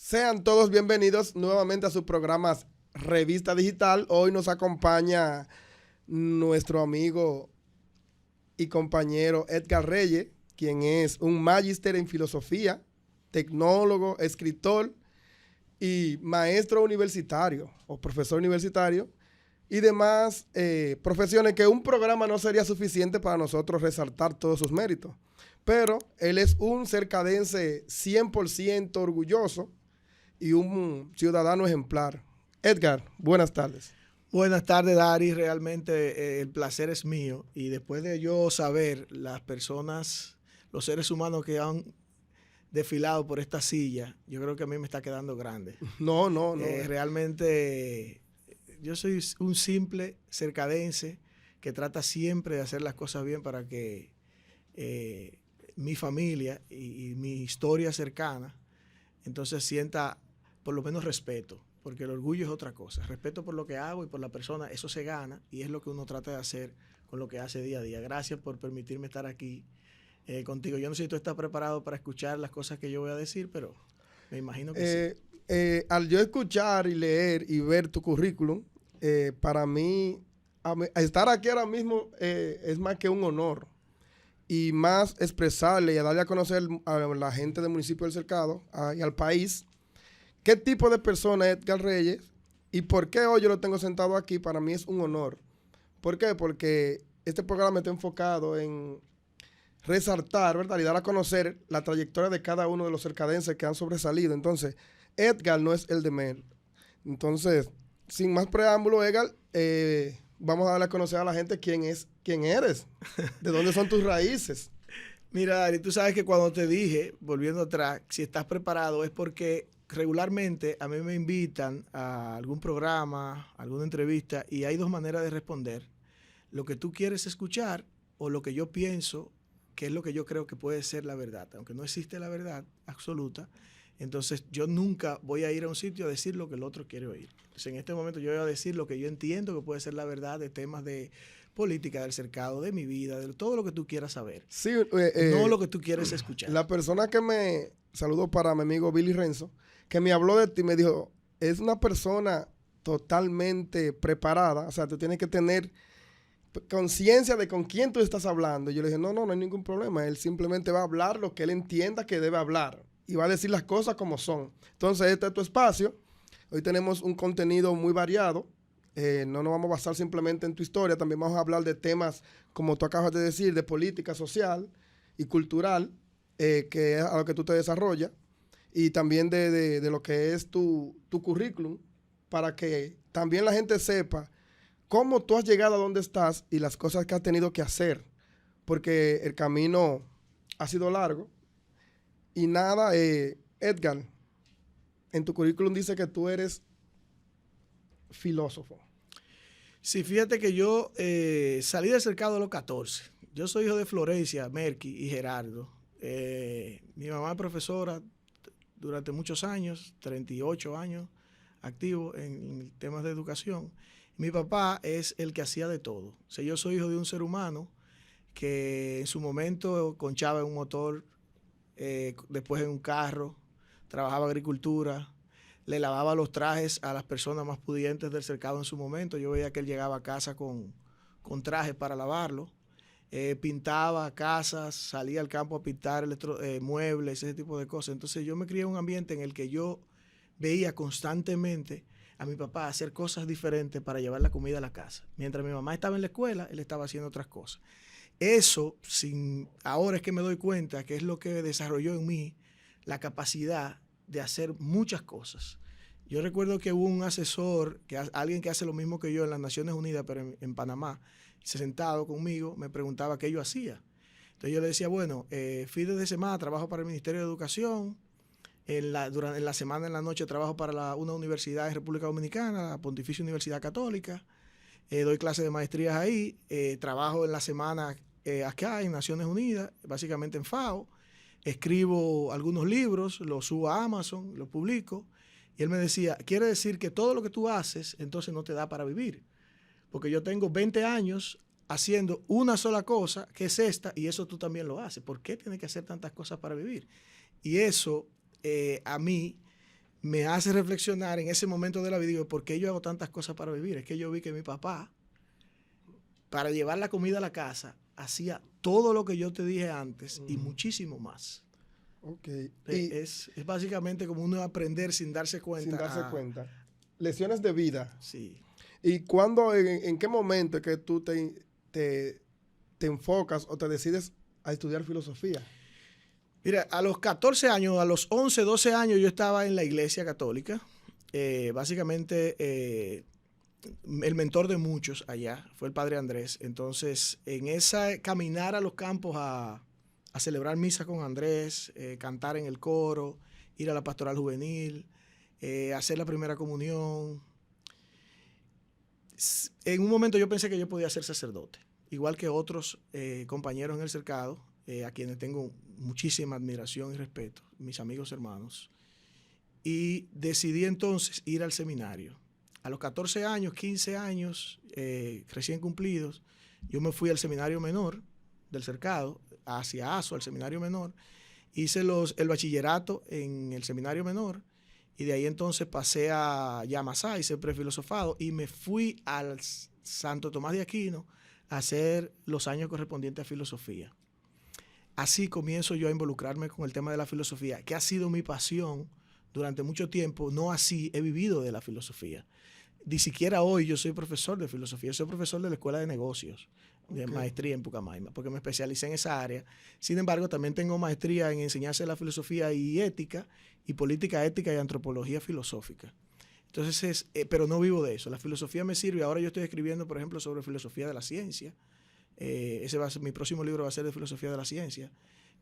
Sean todos bienvenidos nuevamente a sus programas Revista Digital. Hoy nos acompaña nuestro amigo y compañero Edgar Reyes, quien es un magíster en filosofía, tecnólogo, escritor y maestro universitario o profesor universitario y demás profesiones que un programa no sería suficiente para nosotros resaltar todos sus méritos. Pero él es un cercadense 100% orgulloso y un ciudadano ejemplar. Edgar, buenas tardes. Buenas tardes, Dari. Realmente el placer es mío. Y después de yo saber las personas, los seres humanos que han desfilado por esta silla, yo creo que a mí me está quedando grande. No. Realmente yo soy un simple cercadense que trata siempre de hacer las cosas bien para que mi familia y mi historia cercana entonces sienta por lo menos respeto, porque el orgullo es otra cosa. Respeto por lo que hago y por la persona, eso se gana y es lo que uno trata de hacer con lo que hace día a día. Gracias por permitirme estar aquí contigo. Yo no sé si tú estás preparado para escuchar las cosas que yo voy a decir, pero me imagino que sí. Al yo escuchar y leer y ver tu currículum, para mí, estar aquí ahora mismo es más que un honor. Y más expresarle y a darle a conocer a la gente del municipio del Cercado y al país qué tipo de persona es Edgar Reyes y por qué hoy yo lo tengo sentado aquí. Para mí es un honor. ¿Por qué? Porque este programa está enfocado en resaltar, ¿verdad? Y dar a conocer la trayectoria de cada uno de los cercadenses que han sobresalido. Entonces, Edgar no es el de menos. Entonces, sin más preámbulo, Edgar, vamos a darle a conocer a la gente quién eres, de dónde son tus raíces. Mira, Dari, tú sabes que cuando te dije, volviendo atrás, si estás preparado es porque regularmente a mí me invitan a algún programa, alguna entrevista, y hay dos maneras de responder. Lo que tú quieres escuchar o lo que yo pienso, que es lo que yo creo que puede ser la verdad. Aunque no existe la verdad absoluta, entonces yo nunca voy a ir a un sitio a decir lo que el otro quiere oír. Entonces en este momento yo voy a decir lo que yo entiendo que puede ser la verdad de temas de política, del cercado, de mi vida, de todo lo que tú quieras saber. Sí, no lo que tú quieres escuchar. La persona que me saludó para mi amigo Billy Renzo, que me habló de ti, me dijo, es una persona totalmente preparada, o sea, tú tienes que tener conciencia de con quién tú estás hablando. Y yo le dije, no hay ningún problema, él simplemente va a hablar lo que él entienda que debe hablar y va a decir las cosas como son. Entonces, este es tu espacio. Hoy tenemos un contenido muy variado. No nos vamos a basar simplemente en tu historia, también vamos a hablar de temas, como tú acabas de decir, de política social y cultural, que es a lo que tú te desarrollas, y también de lo que es tu currículum, para que también la gente sepa cómo tú has llegado a donde estás y las cosas que has tenido que hacer, porque el camino ha sido largo. Y nada, Edgar, en tu currículum dice que tú eres filósofo. Sí, fíjate que yo salí del cercado a los 14. Yo soy hijo de Florencia, Merky y Gerardo. Mi mamá es profesora durante muchos años, 38 años activo en temas de educación. Mi papá es el que hacía de todo. O sea, yo soy hijo de un ser humano que en su momento conchaba en un motor, después en un carro, trabajaba agricultura, le lavaba los trajes a las personas más pudientes del cercado en su momento. Yo veía que él llegaba a casa con trajes para lavarlo. Pintaba casas, salía al campo a pintar muebles, ese tipo de cosas. Entonces yo me crié en un ambiente en el que yo veía constantemente a mi papá hacer cosas diferentes para llevar la comida a la casa. Mientras mi mamá estaba en la escuela, él estaba haciendo otras cosas. Eso, ahora es que me doy cuenta que es lo que desarrolló en mí la capacidad de hacer muchas cosas. Yo recuerdo que hubo un asesor, alguien que hace lo mismo que yo en las Naciones Unidas, pero en Panamá, sentado conmigo, me preguntaba qué yo hacía. Entonces yo le decía, bueno, fines de semana trabajo para el Ministerio de Educación, en la semana, en la noche, trabajo para una universidad en República Dominicana, la Pontificia Universidad Católica, doy clases de maestrías ahí, trabajo en la semana acá en Naciones Unidas, básicamente en FAO, escribo algunos libros, los subo a Amazon, los publico, y él me decía, quiere decir que todo lo que tú haces, entonces no te da para vivir, porque yo tengo 20 años haciendo una sola cosa, que es esta, y eso tú también lo haces. ¿Por qué tienes que hacer tantas cosas para vivir? Y eso a mí me hace reflexionar en ese momento de la vida. Digo, ¿por qué yo hago tantas cosas para vivir? Es que yo vi que mi papá, para llevar la comida a la casa, hacía todo lo que yo te dije antes y muchísimo más. Okay. Es básicamente como uno aprender sin darse cuenta. Sin darse cuenta. Lecciones de vida. Sí. ¿Y cuándo, en qué momento es que tú te enfocas o te decides a estudiar filosofía? Mira, a los 14 años, a los 11, 12 años yo estaba en la iglesia católica. Básicamente el mentor de muchos allá fue el padre Andrés. Entonces, en esa caminar a los campos a celebrar misa con Andrés, cantar en el coro, ir a la pastoral juvenil, hacer la primera comunión. En un momento yo pensé que yo podía ser sacerdote, igual que otros compañeros en el cercado, a quienes tengo muchísima admiración y respeto, mis amigos hermanos. Y decidí entonces ir al seminario. A los 14 años, 15 años recién cumplidos, yo me fui al seminario menor del cercado, hacia ASO, al seminario menor. Hice el bachillerato en el seminario menor y de ahí entonces pasé a Yamasá, hice el prefilosofado y me fui al Santo Tomás de Aquino a hacer los años correspondientes a filosofía. Así comienzo yo a involucrarme con el tema de la filosofía, que ha sido mi pasión durante mucho tiempo. No así he vivido de la filosofía. Ni siquiera hoy yo soy profesor de filosofía, soy profesor de la Escuela de Negocios, de maestría en Pucamaima, porque me especialicé en esa área. Sin embargo, también tengo maestría en enseñanza de la filosofía y ética, y política ética y antropología filosófica. Entonces, pero no vivo de eso. La filosofía me sirve. Ahora yo estoy escribiendo, por ejemplo, sobre filosofía de la ciencia. Mi próximo libro va a ser de filosofía de la ciencia,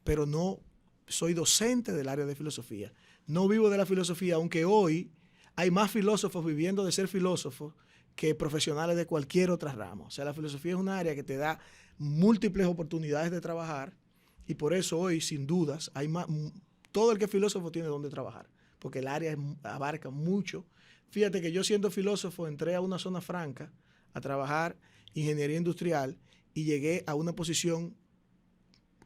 pero no soy docente del área de filosofía. No vivo de la filosofía, aunque hoy hay más filósofos viviendo de ser filósofos que profesionales de cualquier otra rama. O sea, la filosofía es un área que te da múltiples oportunidades de trabajar y por eso hoy, sin dudas, todo el que es filósofo tiene donde trabajar, porque el área abarca mucho. Fíjate que yo siendo filósofo entré a una zona franca a trabajar ingeniería industrial y llegué a una posición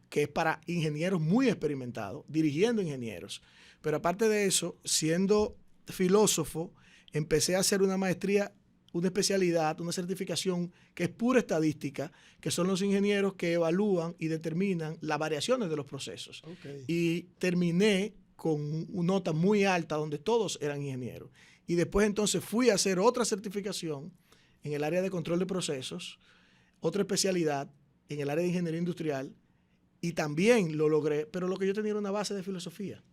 que es para ingenieros muy experimentados, dirigiendo ingenieros. Pero aparte de eso, siendo filósofo, empecé a hacer una maestría, una especialidad, una certificación que es pura estadística, que son los ingenieros que evalúan y determinan las variaciones de los procesos. Okay. Y terminé con una nota muy alta donde todos eran ingenieros. Y después entonces fui a hacer otra certificación en el área de control de procesos, otra especialidad en el área de ingeniería industrial, y también lo logré, pero lo que yo tenía era una base de filosofía.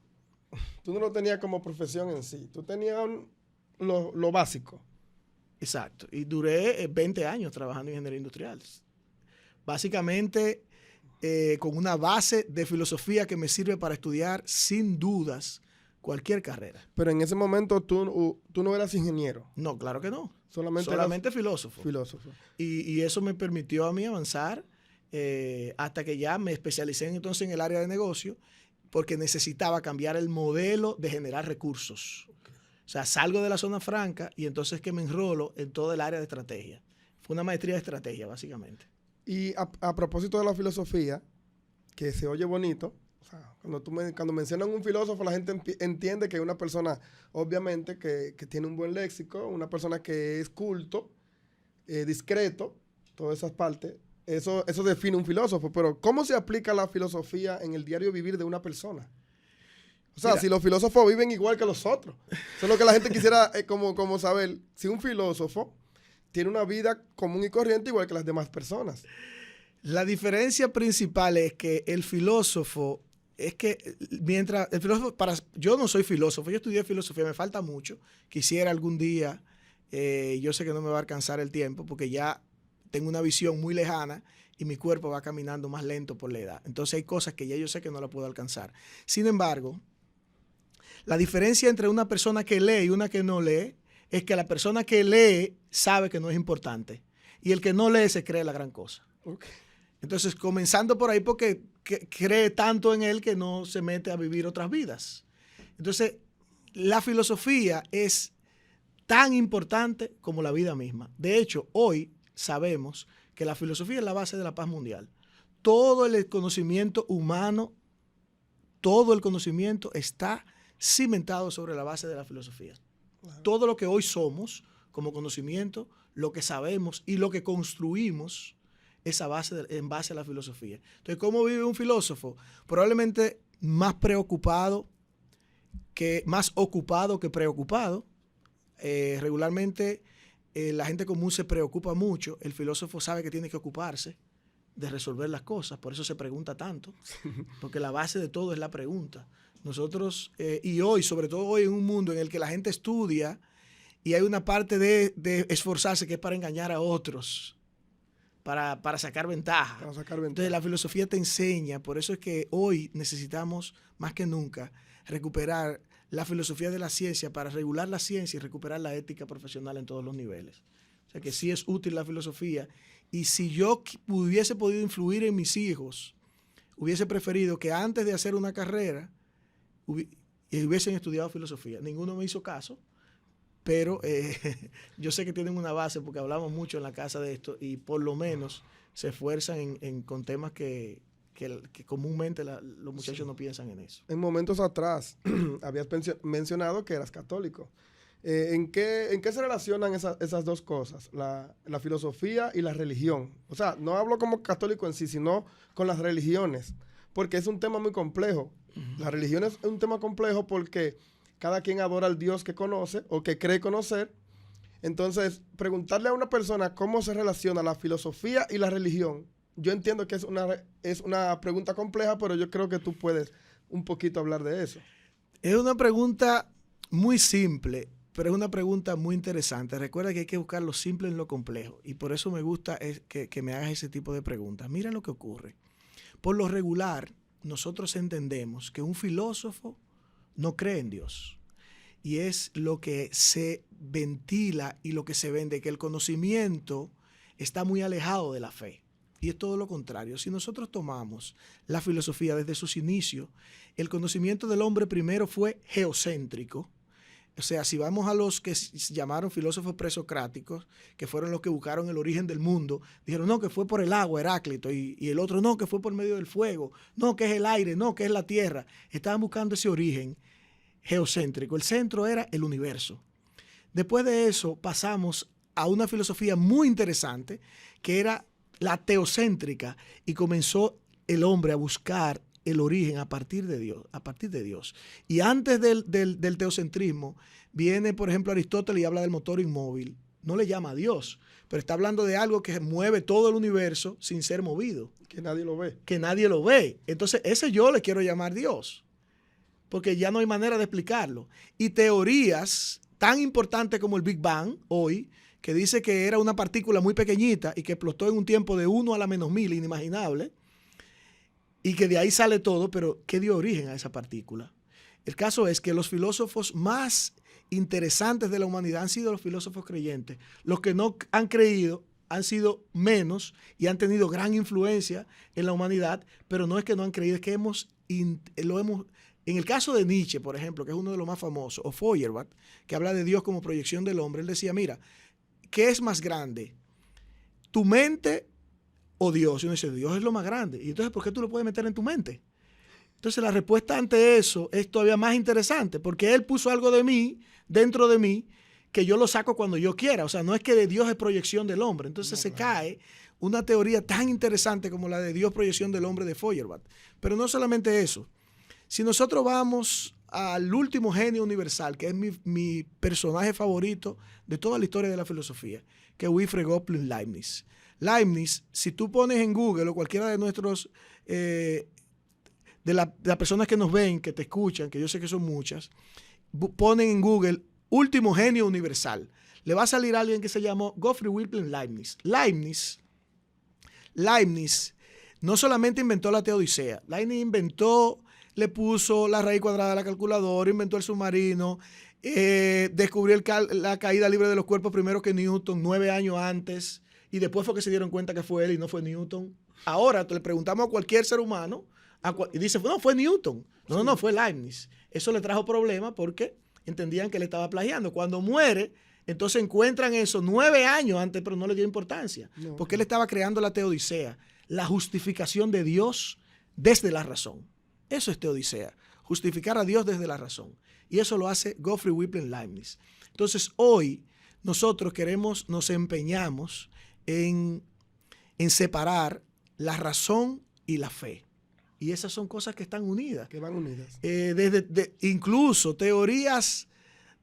Tú no lo tenías como profesión en sí, tú tenías lo básico. Exacto, y duré 20 años trabajando en ingeniería industrial. Básicamente con una base de filosofía que me sirve para estudiar sin dudas cualquier carrera. Pero en ese momento tú no eras ingeniero. No, claro que no. Solamente filósofo. Filósofo. Y eso me permitió a mí avanzar hasta que ya me especialicé entonces en el área de negocio, porque necesitaba cambiar el modelo de generar recursos. Okay. O sea, salgo de la zona franca y entonces que me enrolo en todo el área de estrategia. Fue una maestría de estrategia, básicamente. Y a propósito de la filosofía, que se oye bonito, o sea, cuando mencionan un filósofo, la gente entiende que es una persona, obviamente, que tiene un buen léxico, una persona que es culto, discreto, todas esas partes. Eso define un filósofo, pero ¿cómo se aplica la filosofía en el diario vivir de una persona? O sea, si los filósofos viven igual que los otros. Eso es lo que la gente quisiera como saber. Si un filósofo tiene una vida común y corriente igual que las demás personas. La diferencia principal es que el filósofo, yo no soy filósofo, yo estudié filosofía, me falta mucho. Quisiera algún día, yo sé que no me va a alcanzar el tiempo porque ya tengo una visión muy lejana y mi cuerpo va caminando más lento por la edad. Entonces hay cosas que ya yo sé que no la puedo alcanzar. Sin embargo, la diferencia entre una persona que lee y una que no lee es que la persona que lee sabe que no es importante y el que no lee se cree la gran cosa. Okay. Entonces, comenzando por ahí porque cree tanto en él que no se mete a vivir otras vidas. Entonces, la filosofía es tan importante como la vida misma. De hecho, hoy sabemos que la filosofía es la base de la paz mundial. Todo el conocimiento humano, todo el conocimiento está cimentado sobre la base de la filosofía. Wow. Todo lo que hoy somos como conocimiento, lo que sabemos y lo que construimos es en base a la filosofía. Entonces, ¿cómo vive un filósofo? Probablemente más ocupado que preocupado. Regularmente la gente común se preocupa mucho. El filósofo sabe que tiene que ocuparse de resolver las cosas, por eso se pregunta tanto, porque la base de todo es la pregunta. Nosotros, y hoy, sobre todo hoy en un mundo en el que la gente estudia y hay una parte de esforzarse que es para engañar a otros, para sacar ventaja. Entonces la filosofía te enseña, por eso es que hoy necesitamos más que nunca recuperar la filosofía de la ciencia para regular la ciencia y recuperar la ética profesional en todos los niveles. O sea que sí es útil la filosofía. Y si yo hubiese podido influir en mis hijos, hubiese preferido que antes de hacer una carrera hubiesen estudiado filosofía. Ninguno me hizo caso, pero yo sé que tienen una base porque hablamos mucho en la casa de esto y por lo menos se esfuerzan con temas que comúnmente los muchachos no piensan en eso. En momentos atrás habías mencionado que eras católico. ¿En qué se relacionan esas dos cosas? La filosofía y la religión. O sea, no hablo como católico en sí, sino con las religiones, porque es un tema muy complejo. La religión es un tema complejo porque cada quien adora al Dios que conoce o que cree conocer. Entonces, preguntarle a una persona cómo se relaciona la filosofía y la religión, yo entiendo que es una pregunta compleja, pero yo creo que tú puedes un poquito hablar de eso. Es una pregunta muy simple, pero es una pregunta muy interesante. Recuerda que hay que buscar lo simple en lo complejo y por eso me gusta que me hagas ese tipo de preguntas. Mira lo que ocurre. Por lo regular, nosotros entendemos que un filósofo no cree en Dios. Y es lo que se ventila y lo que se vende, que el conocimiento está muy alejado de la fe. Y es todo lo contrario. Si nosotros tomamos la filosofía desde sus inicios, el conocimiento del hombre primero fue geocéntrico. O sea, si vamos a los que se llamaron filósofos presocráticos, que fueron los que buscaron el origen del mundo, dijeron, no, que fue por el agua, Heráclito, y el otro, no, que fue por medio del fuego, no, que es el aire, no, que es la tierra. Estaban buscando ese origen geocéntrico. El centro era el universo. Después de eso pasamos a una filosofía muy interesante, que era la teocéntrica, y comenzó el hombre a buscar el origen a partir de Dios. Y antes del teocentrismo viene, por ejemplo, Aristóteles y habla del motor inmóvil. No le llama a Dios, pero está hablando de algo que mueve todo el universo sin ser movido. Que nadie lo ve. Que nadie lo ve. Entonces, ese yo le quiero llamar Dios, porque ya no hay manera de explicarlo. Y teorías tan importantes como el Big Bang hoy, que dice que era una partícula muy pequeñita y que explotó en un tiempo de 1 a la menos 1000, inimaginable, y que de ahí sale todo, pero ¿qué dio origen a esa partícula? El caso es que los filósofos más interesantes de la humanidad han sido los filósofos creyentes. Los que no han creído han sido menos y han tenido gran influencia en la humanidad, pero no es que no han creído, es que en el caso de Nietzsche, por ejemplo, que es uno de los más famosos, o Feuerbach, que habla de Dios como proyección del hombre, él decía, mira, ¿qué es más grande? ¿Tu mente o Dios? Y uno dice, Dios es lo más grande. Y entonces, ¿por qué tú lo puedes meter en tu mente? Entonces, la respuesta ante eso es todavía más interesante, porque él puso algo de mí, dentro de mí, que yo lo saco cuando yo quiera. O sea, no es que de Dios es proyección del hombre. Entonces se cae una teoría tan interesante como la de Dios proyección del hombre de Feuerbach. Pero no solamente eso. Si nosotros vamos al último genio universal, que es mi personaje favorito de toda la historia de la filosofía, que es Wilfred Gottlieb Leibniz. Leibniz, si tú pones en Google o cualquiera de nuestros, de las personas que nos ven, que te escuchan, que yo sé que son muchas, ponen en Google último genio universal. Le va a salir alguien que se llamó Gottfried Wilhelm Leibniz. Leibniz no solamente inventó la teodicea, Leibniz le puso la raíz cuadrada a la calculadora, inventó el submarino, descubrió la caída libre de los cuerpos primero que Newton, 9 años antes, y después fue que se dieron cuenta que fue él y no fue Newton. Ahora le preguntamos a cualquier ser humano y dice, no, fue Newton. No, fue Leibniz. Eso le trajo problemas porque entendían que él estaba plagiando. Cuando muere, entonces encuentran eso 9 años antes, pero no le dio importancia, porque él estaba creando la teodicea, la justificación de Dios desde la razón. Eso es teodicea, justificar a Dios desde la razón. Y eso lo hace Gottfried Wilhelm Leibniz. Entonces, hoy nosotros nos empeñamos en separar la razón y la fe. Y esas son cosas que están unidas. Que van unidas. Incluso teorías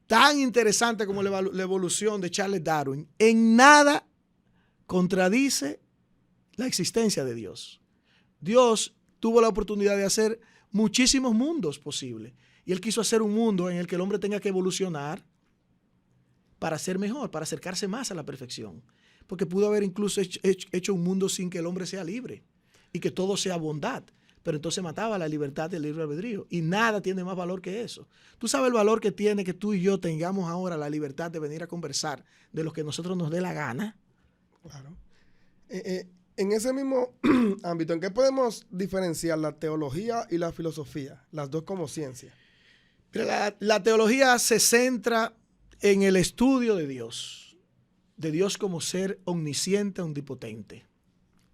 tan interesantes como la evolución de Charles Darwin, en nada contradice la existencia de Dios. Dios tuvo la oportunidad de hacer muchísimos mundos posibles. Y Él quiso hacer un mundo en el que el hombre tenga que evolucionar para ser mejor, para acercarse más a la perfección. Porque pudo haber incluso hecho un mundo sin que el hombre sea libre y que todo sea bondad. Pero entonces mataba la libertad del libre albedrío. Y nada tiene más valor que eso. Tú sabes el valor que tiene que tú y yo tengamos ahora la libertad de venir a conversar de lo que nosotros nos dé la gana. Claro. En ese mismo ámbito, ¿en qué podemos diferenciar la teología y la filosofía? Las dos como ciencia. La teología se centra en el estudio de Dios como ser omnisciente, omnipotente.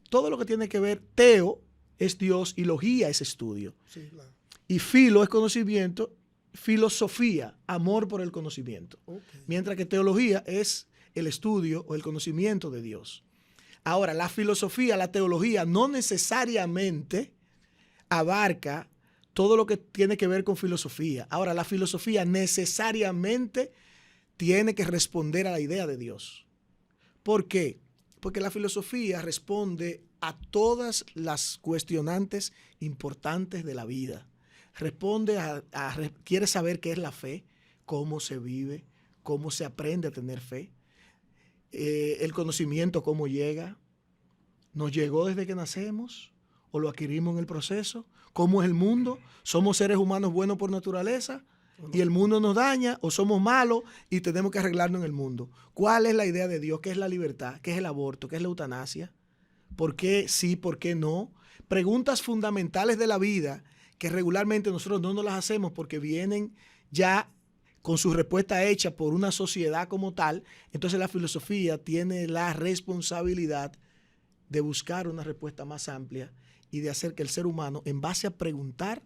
Todo lo que tiene que ver, teo es Dios y logía es estudio. Sí, claro. Y filo es conocimiento, filosofía, amor por el conocimiento. Okay. Mientras que teología es el estudio o el conocimiento de Dios. Ahora, la filosofía, la teología no necesariamente abarca todo lo que tiene que ver con filosofía. Ahora, la filosofía necesariamente tiene que responder a la idea de Dios. ¿Por qué? Porque la filosofía responde a todas las cuestionantes importantes de la vida. Responde quiere saber qué es la fe, cómo se vive, cómo se aprende a tener fe, el conocimiento, cómo llega, nos llegó desde que nacemos o lo adquirimos en el proceso, cómo es el mundo, somos seres humanos buenos por naturaleza y el mundo nos daña o somos malos y tenemos que arreglarnos en el mundo. ¿Cuál es la idea de Dios? ¿Qué es la libertad? ¿Qué es el aborto? ¿Qué es la eutanasia? ¿Por qué sí? ¿Por qué no? Preguntas fundamentales de la vida que regularmente nosotros no nos las hacemos porque vienen ya con su respuesta hecha por una sociedad como tal. Entonces la filosofía tiene la responsabilidad de buscar una respuesta más amplia y de hacer que el ser humano, en base a preguntar,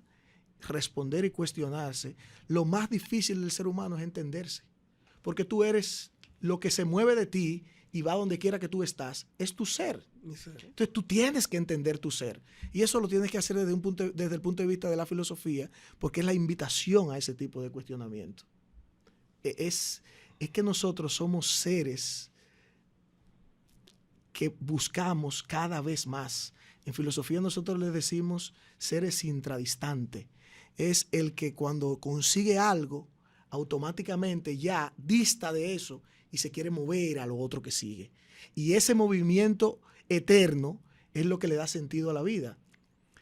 responder y cuestionarse, lo más difícil del ser humano es entenderse. Porque tú eres lo que se mueve de ti y va donde quiera que tú estás, es tu ser. Entonces tú tienes que entender tu ser. Y eso lo tienes que hacer desde el punto de vista de la filosofía, porque es la invitación a ese tipo de cuestionamiento. Es que nosotros somos seres que buscamos cada vez más. En filosofía nosotros le decimos seres intradistantes. Es el que cuando consigue algo, automáticamente ya dista de eso y se quiere mover a lo otro que sigue. Y ese movimiento eterno es lo que le da sentido a la vida.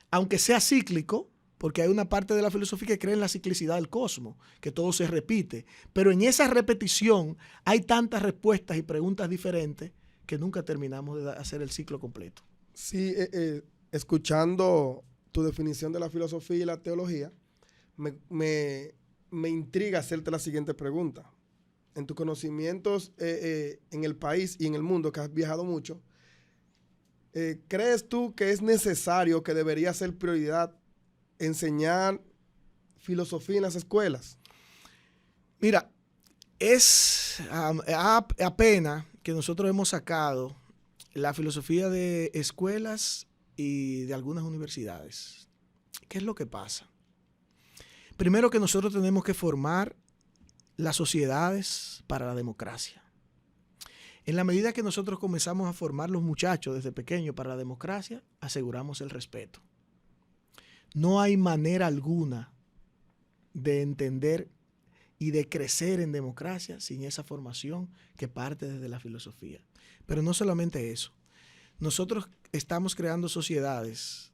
Aunque sea cíclico, porque hay una parte de la filosofía que cree en la ciclicidad del cosmos, que todo se repite. Pero en esa repetición hay tantas respuestas y preguntas diferentes que nunca terminamos de hacer el ciclo completo. Sí, escuchando tu definición de la filosofía y la teología, me intriga hacerte la siguiente pregunta. En tus conocimientos en el país y en el mundo, que has viajado mucho, ¿crees tú que es necesario, que debería ser prioridad enseñar filosofía en las escuelas? Mira, es apenas que nosotros hemos sacado la filosofía de escuelas y de algunas universidades. ¿Qué es lo que pasa? Primero que nosotros tenemos que formar las sociedades para la democracia. En la medida que nosotros comenzamos a formar los muchachos desde pequeños para la democracia, aseguramos el respeto. No hay manera alguna de entender y de crecer en democracia sin esa formación que parte desde la filosofía. Pero no solamente eso. Nosotros estamos creando sociedades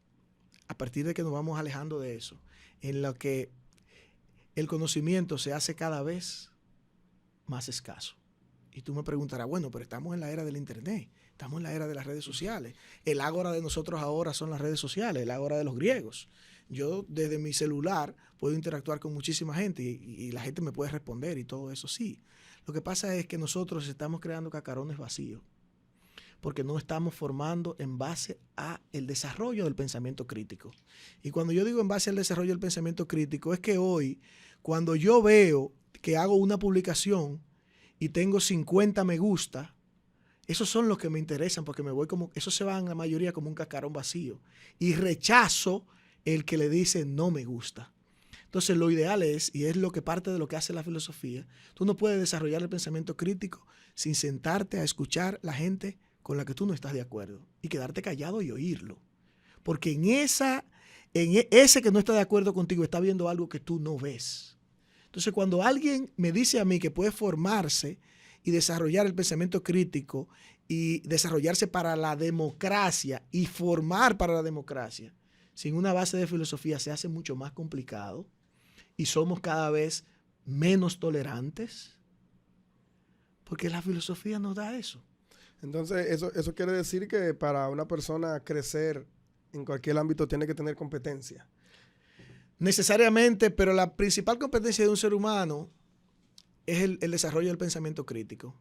a partir de que nos vamos alejando de eso, en lo que el conocimiento se hace cada vez más escaso. Y tú me preguntarás, bueno, pero estamos en la era del internet, estamos en la era de las redes sociales. El ágora de nosotros ahora son las redes sociales, el ágora de los griegos. Yo desde mi celular puedo interactuar con muchísima gente y la gente me puede responder y todo eso sí. Lo que pasa es que nosotros estamos creando cacarones vacíos porque no estamos formando en base a el desarrollo del pensamiento crítico. Y cuando yo digo en base al desarrollo del pensamiento crítico es que hoy, Cuando yo veo que hago una publicación y tengo 50 me gusta, esos son los que me interesan porque me voy como, esos se van la mayoría como un cascarón vacío. Y rechazo el que le dice no me gusta. Entonces lo ideal es, y es lo que parte de lo que hace la filosofía, tú no puedes desarrollar el pensamiento crítico sin sentarte a escuchar la gente con la que tú no estás de acuerdo y quedarte callado y oírlo. Porque en ese que no está de acuerdo contigo está viendo algo que tú no ves. Entonces cuando alguien me dice a mí que puede formarse y desarrollar el pensamiento crítico y desarrollarse para la democracia y formar para la democracia, sin una base de filosofía se hace mucho más complicado y somos cada vez menos tolerantes porque la filosofía nos da eso. Entonces, eso quiere decir que para una persona crecer en cualquier ámbito tiene que tener competencia. Necesariamente, pero la principal competencia de un ser humano es el desarrollo del pensamiento crítico.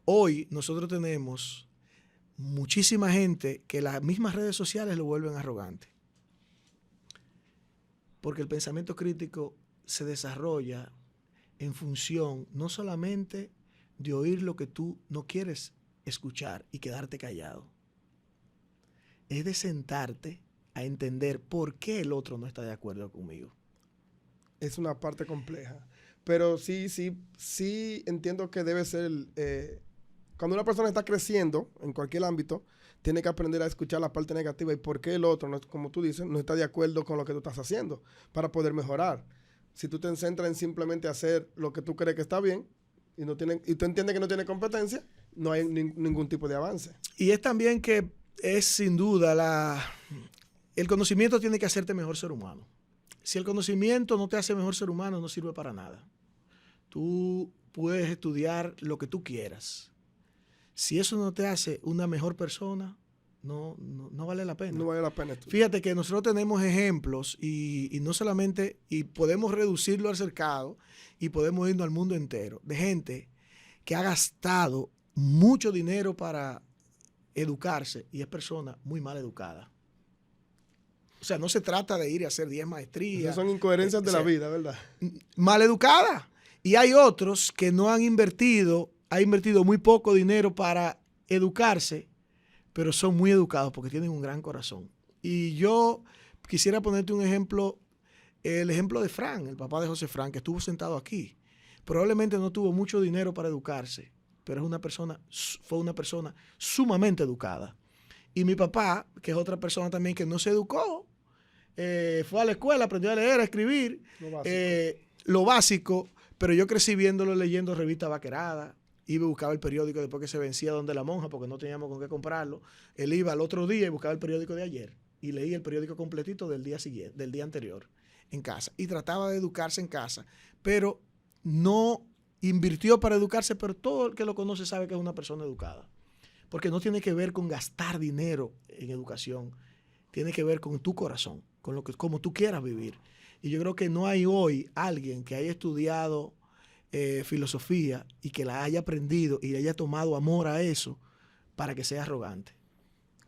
Hoy nosotros tenemos muchísima gente que las mismas redes sociales lo vuelven arrogante. Porque el pensamiento crítico se desarrolla en función no solamente de oír lo que tú no quieres escuchar y quedarte callado. Es de sentarte a entender por qué el otro no está de acuerdo conmigo. Es una parte compleja. Pero sí entiendo que debe ser, cuando una persona está creciendo en cualquier ámbito, tiene que aprender a escuchar la parte negativa y por qué el otro, no, como tú dices, no está de acuerdo con lo que tú estás haciendo para poder mejorar. Si tú te centras en simplemente hacer lo que tú crees que está bien y tú entiendes que no tiene competencia, no hay ningún tipo de avance. Y es también que es sin duda el conocimiento tiene que hacerte mejor ser humano. Si el conocimiento no te hace mejor ser humano, no sirve para nada. Tú puedes estudiar lo que tú quieras. Si eso no te hace una mejor persona, no vale la pena. No vale la pena. Fíjate que nosotros tenemos ejemplos y no solamente, y podemos reducirlo al cercado y podemos irnos al mundo entero, de gente que ha gastado mucho dinero para educarse y es persona muy mal educada. O sea, no se trata de ir a hacer 10 maestrías. Esas son incoherencias de la vida, ¿verdad? Mal educada. Y hay otros que no han invertido muy poco dinero para educarse, pero son muy educados porque tienen un gran corazón. Y yo quisiera ponerte un ejemplo, el ejemplo de Fran, el papá de José Fran, que estuvo sentado aquí. Probablemente no tuvo mucho dinero para educarse, pero fue una persona sumamente educada. Y mi papá, que es otra persona también que no se educó, fue a la escuela, aprendió a leer, a escribir, lo básico, pero yo crecí viéndolo leyendo revistas vaqueradas. Iba y buscaba el periódico después que se vencía donde la monja, porque no teníamos con qué comprarlo. Él iba al otro día y buscaba el periódico de ayer y leía el periódico completito del día siguiente, del día anterior en casa. Y trataba de educarse en casa, pero no invirtió para educarse, pero todo el que lo conoce sabe que es una persona educada. Porque no tiene que ver con gastar dinero en educación, tiene que ver con tu corazón, con como tú quieras vivir. Y yo creo que no hay hoy alguien que haya estudiado filosofía y que la haya aprendido y haya tomado amor a eso para que sea arrogante.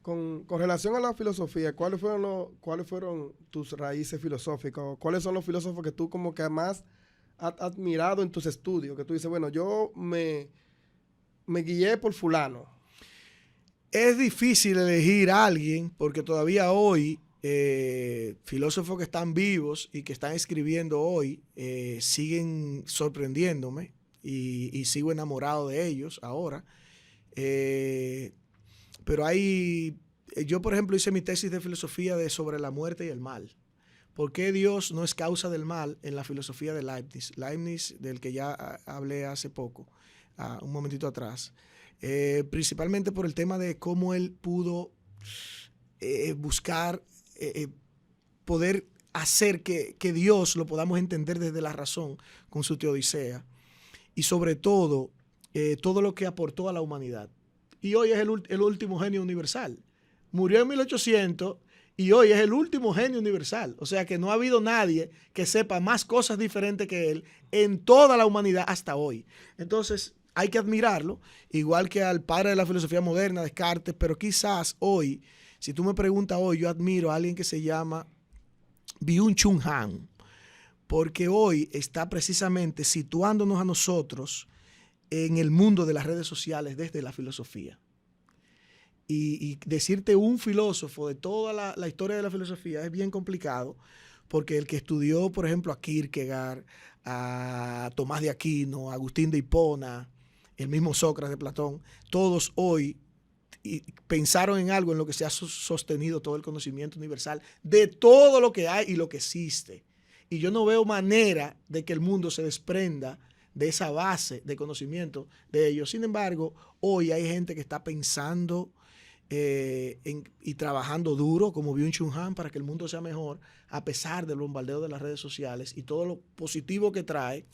Con relación a la filosofía, ¿cuáles fueron tus raíces filosóficas? ¿Cuáles son los filósofos que tú como que más has admirado en tus estudios? Que tú dices, bueno, yo me guié por fulano. Es difícil elegir a alguien porque todavía hoy filósofos que están vivos y que están escribiendo hoy siguen sorprendiéndome y sigo enamorado de ellos ahora. Pero yo por ejemplo hice mi tesis de filosofía sobre la muerte y el mal. ¿Por qué Dios no es causa del mal en la filosofía de Leibniz? Leibniz, del que ya hablé hace poco, un momentito atrás. Principalmente por el tema de cómo él pudo buscar poder hacer que Dios lo podamos entender desde la razón con su Teodicea y sobre todo todo lo que aportó a la humanidad. Y hoy es el último genio universal. Murió en 1800 y hoy es el último genio universal. O sea que no ha habido nadie que sepa más cosas diferentes que él en toda la humanidad hasta hoy. Entonces hay que admirarlo, igual que al padre de la filosofía moderna, Descartes, pero quizás hoy, si tú me preguntas hoy, yo admiro a alguien que se llama Byung-Chul Han, porque hoy está precisamente situándonos a nosotros en el mundo de las redes sociales desde la filosofía. Y decirte un filósofo de toda la historia de la filosofía es bien complicado, porque el que estudió, por ejemplo, a Kierkegaard, a Tomás de Aquino, a Agustín de Hipona, el mismo Sócrates de Platón, todos hoy pensaron en algo en lo que se ha sostenido todo el conocimiento universal de todo lo que hay y lo que existe. Y yo no veo manera de que el mundo se desprenda de esa base de conocimiento de ellos. Sin embargo, hoy hay gente que está pensando y trabajando duro como Byung-Chul Han para que el mundo sea mejor, a pesar del bombardeo de las redes sociales y todo lo positivo que trae.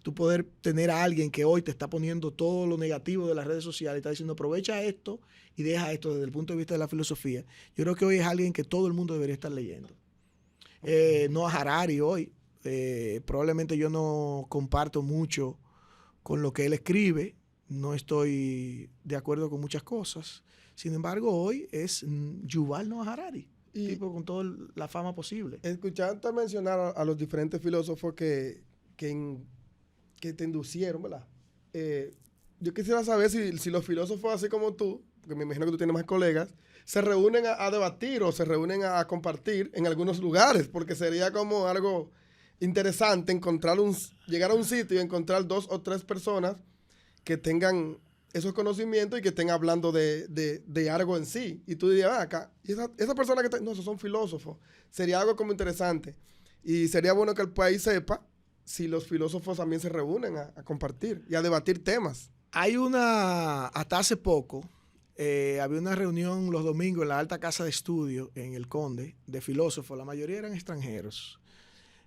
Tú poder tener a alguien que hoy te está poniendo todo lo negativo de las redes sociales y está diciendo aprovecha esto y deja esto desde el punto de vista de la filosofía. Yo creo que hoy es alguien que todo el mundo debería estar leyendo. Noah Harari hoy, probablemente yo no comparto mucho con lo que él escribe, no estoy de acuerdo con muchas cosas. Sin embargo, hoy es Yuval Noah Harari, tipo con toda la fama posible. Escucharte mencionar a los diferentes filósofos que te inducieron, ¿verdad? Yo quisiera saber si los filósofos así como tú, porque me imagino que tú tienes más colegas, se reúnen a debatir o se reúnen a compartir en algunos lugares, porque sería como algo interesante llegar a un sitio y encontrar 2 o 3 personas que tengan esos conocimientos y que estén hablando de algo en sí. Y tú dirías, acá, y esa persona no, esos son filósofos. Sería algo como interesante. Y sería bueno que el país sepa si los filósofos también se reúnen a compartir y a debatir temas. Hasta hace poco, había una reunión los domingos en la alta casa de estudio en el Conde de filósofos, la mayoría eran extranjeros.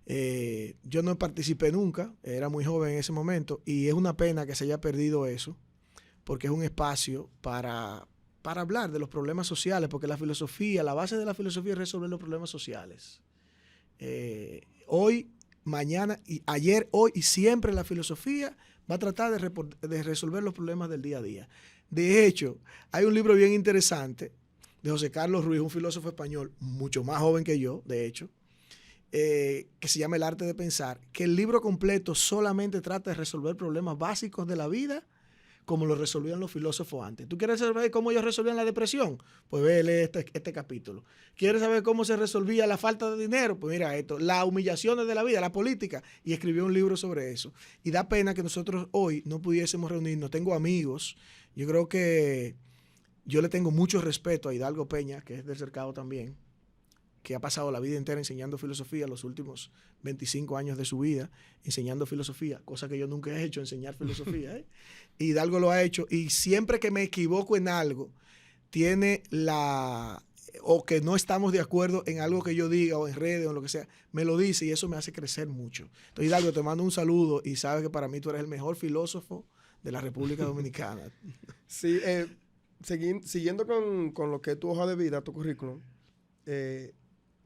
Yo no participé nunca, era muy joven en ese momento y es una pena que se haya perdido eso, porque es un espacio para hablar de los problemas sociales, porque la base de la filosofía es resolver los problemas sociales. Hoy, mañana, ayer, hoy y siempre la filosofía va a tratar de resolver los problemas del día a día. De hecho, hay un libro bien interesante de José Carlos Ruiz, un filósofo español mucho más joven que yo, de hecho, que se llama El arte de pensar, que el libro completo solamente trata de resolver problemas básicos de la vida como lo resolvían los filósofos antes. ¿Tú quieres saber cómo ellos resolvían la depresión? Pues lee este capítulo. ¿Quieres saber cómo se resolvía la falta de dinero? Pues mira esto, las humillaciones de la vida, la política. Y escribió un libro sobre eso. Y da pena que nosotros hoy no pudiésemos reunirnos. Tengo amigos. Yo creo que yo le tengo mucho respeto a Hidalgo Peña, que es del Cercado también, que ha pasado la vida entera enseñando filosofía, los últimos 25 años de su vida, enseñando filosofía, cosa que yo nunca he hecho, enseñar filosofía. Hidalgo lo ha hecho, y siempre que me equivoco en algo, o que no estamos de acuerdo en algo que yo diga, o en redes, o lo que sea, me lo dice, y eso me hace crecer mucho. Entonces, Hidalgo, te mando un saludo, y sabes que para mí tú eres el mejor filósofo de la República Dominicana. Sí, siguiendo con lo que es tu hoja de vida, tu currículum,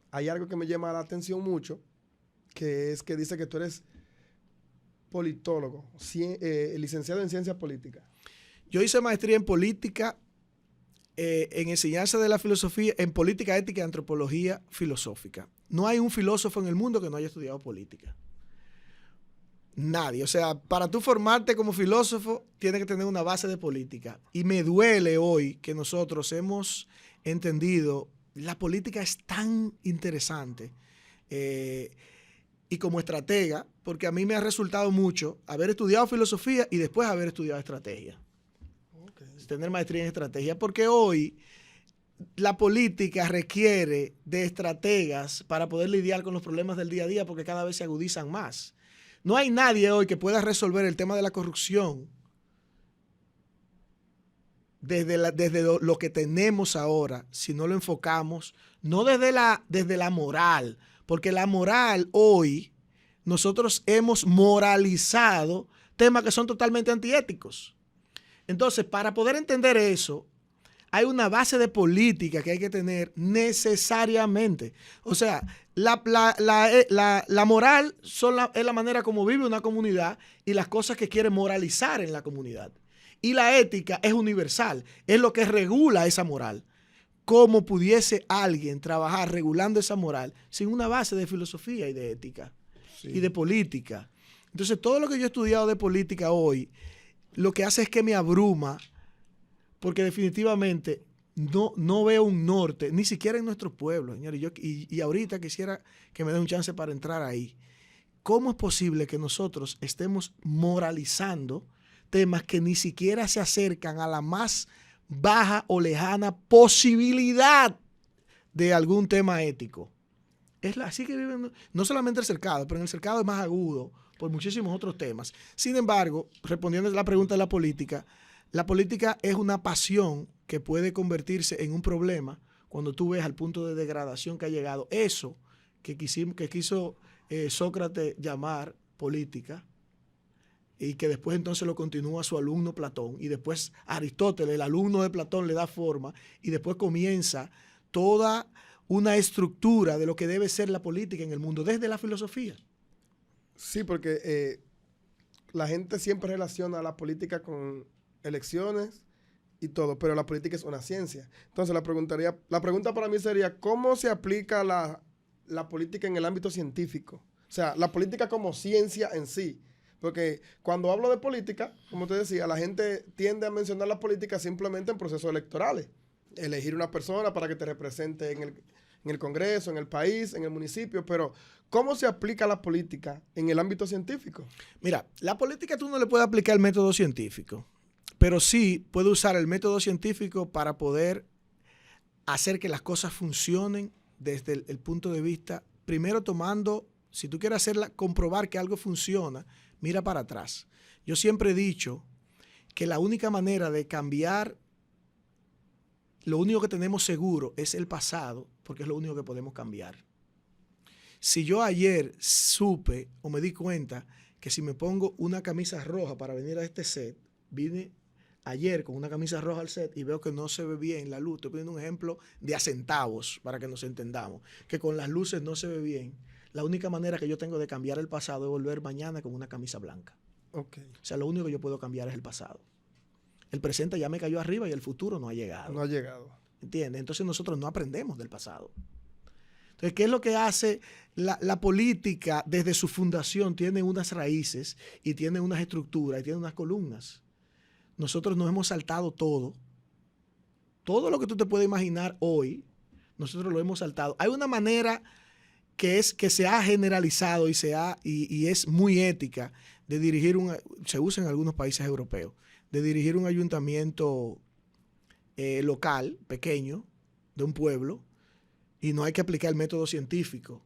hay algo que me llama la atención mucho, que es que dice que tú eres politólogo, licenciado en ciencias políticas. Yo hice maestría en política, en enseñanza de la filosofía, en política, ética y antropología filosófica. No hay un filósofo en el mundo que no haya estudiado política. Nadie. O sea, para tú formarte como filósofo, tienes que tener una base de política. Y me duele hoy que nosotros hemos entendido, la política es tan interesante y como estratega, porque a mí me ha resultado mucho haber estudiado filosofía y después haber estudiado estrategia. Okay. Tener maestría en estrategia, porque hoy la política requiere de estrategas para poder lidiar con los problemas del día a día, porque cada vez se agudizan más. No hay nadie hoy que pueda resolver el tema de la corrupción desde lo que tenemos ahora, si no lo enfocamos, no desde la moral, porque la moral hoy, nosotros hemos moralizado temas que son totalmente antiéticos. Entonces, para poder entender eso, hay una base de política que hay que tener necesariamente. O sea, la moral es la manera como vive una comunidad y las cosas que quiere moralizar en la comunidad. Y la ética es universal, es lo que regula esa moral. cómo pudiese alguien trabajar regulando esa moral sin una base de filosofía y de ética y de política. Entonces, todo lo que yo he estudiado de política hoy, lo que hace es que me abruma, porque definitivamente no veo un norte, ni siquiera en nuestro pueblo, señores. Y ahorita quisiera que me den un chance para entrar ahí. ¿Cómo es posible que nosotros estemos moralizando temas que ni siquiera se acercan a la más baja o lejana posibilidad de algún tema ético? Así que viven, no solamente el cercado, pero en el cercado es más agudo por muchísimos otros temas. Sin embargo, respondiendo a la pregunta de la política es una pasión que puede convertirse en un problema cuando tú ves al punto de degradación que ha llegado. Eso que quiso Sócrates llamar política, y que después entonces lo continúa su alumno Platón, y después Aristóteles, el alumno de Platón, le da forma, y después comienza toda una estructura de lo que debe ser la política en el mundo desde la filosofía. Sí, porque la gente siempre relaciona la política con elecciones y todo, pero la política es una ciencia. Entonces la pregunta para mí sería, ¿cómo se aplica la política en el ámbito científico? O sea, la política como ciencia en sí. Porque cuando hablo de política, como te decía, la gente tiende a mencionar la política simplemente en procesos electorales. Elegir una persona para que te represente en el Congreso, en el país, en el municipio, pero ¿cómo se aplica la política en el ámbito científico? Mira, la política tú no le puedes aplicar el método científico, pero sí puedes usar el método científico para poder hacer que las cosas funcionen desde el punto de vista, primero tomando, si tú quieres comprobar que algo funciona, mira para atrás. Yo siempre he dicho que la única manera de cambiar, lo único que tenemos seguro es el pasado, porque es lo único que podemos cambiar. Si yo ayer supe o me di cuenta que si me pongo una camisa roja para venir a este set, vine ayer con una camisa roja al set y veo que no se ve bien la luz. Estoy poniendo un ejemplo de a centavos para que nos entendamos, que con las luces no se ve bien. La única manera que yo tengo de cambiar el pasado es volver mañana con una camisa blanca. Okay. O sea, lo único que yo puedo cambiar es el pasado. El presente ya me cayó arriba y el futuro no ha llegado. No ha llegado. ¿Entiendes? Entonces nosotros no aprendemos del pasado. Entonces, ¿qué es lo que hace la política desde su fundación? Tiene unas raíces y tiene unas estructuras y tiene unas columnas. Nosotros nos hemos saltado todo. Todo lo que tú te puedes imaginar hoy, nosotros lo hemos saltado. Hay una manera que se ha generalizado y es muy ética de dirigir se usa en algunos países europeos, de dirigir un ayuntamiento local, pequeño, de un pueblo, y no hay que aplicar el método científico,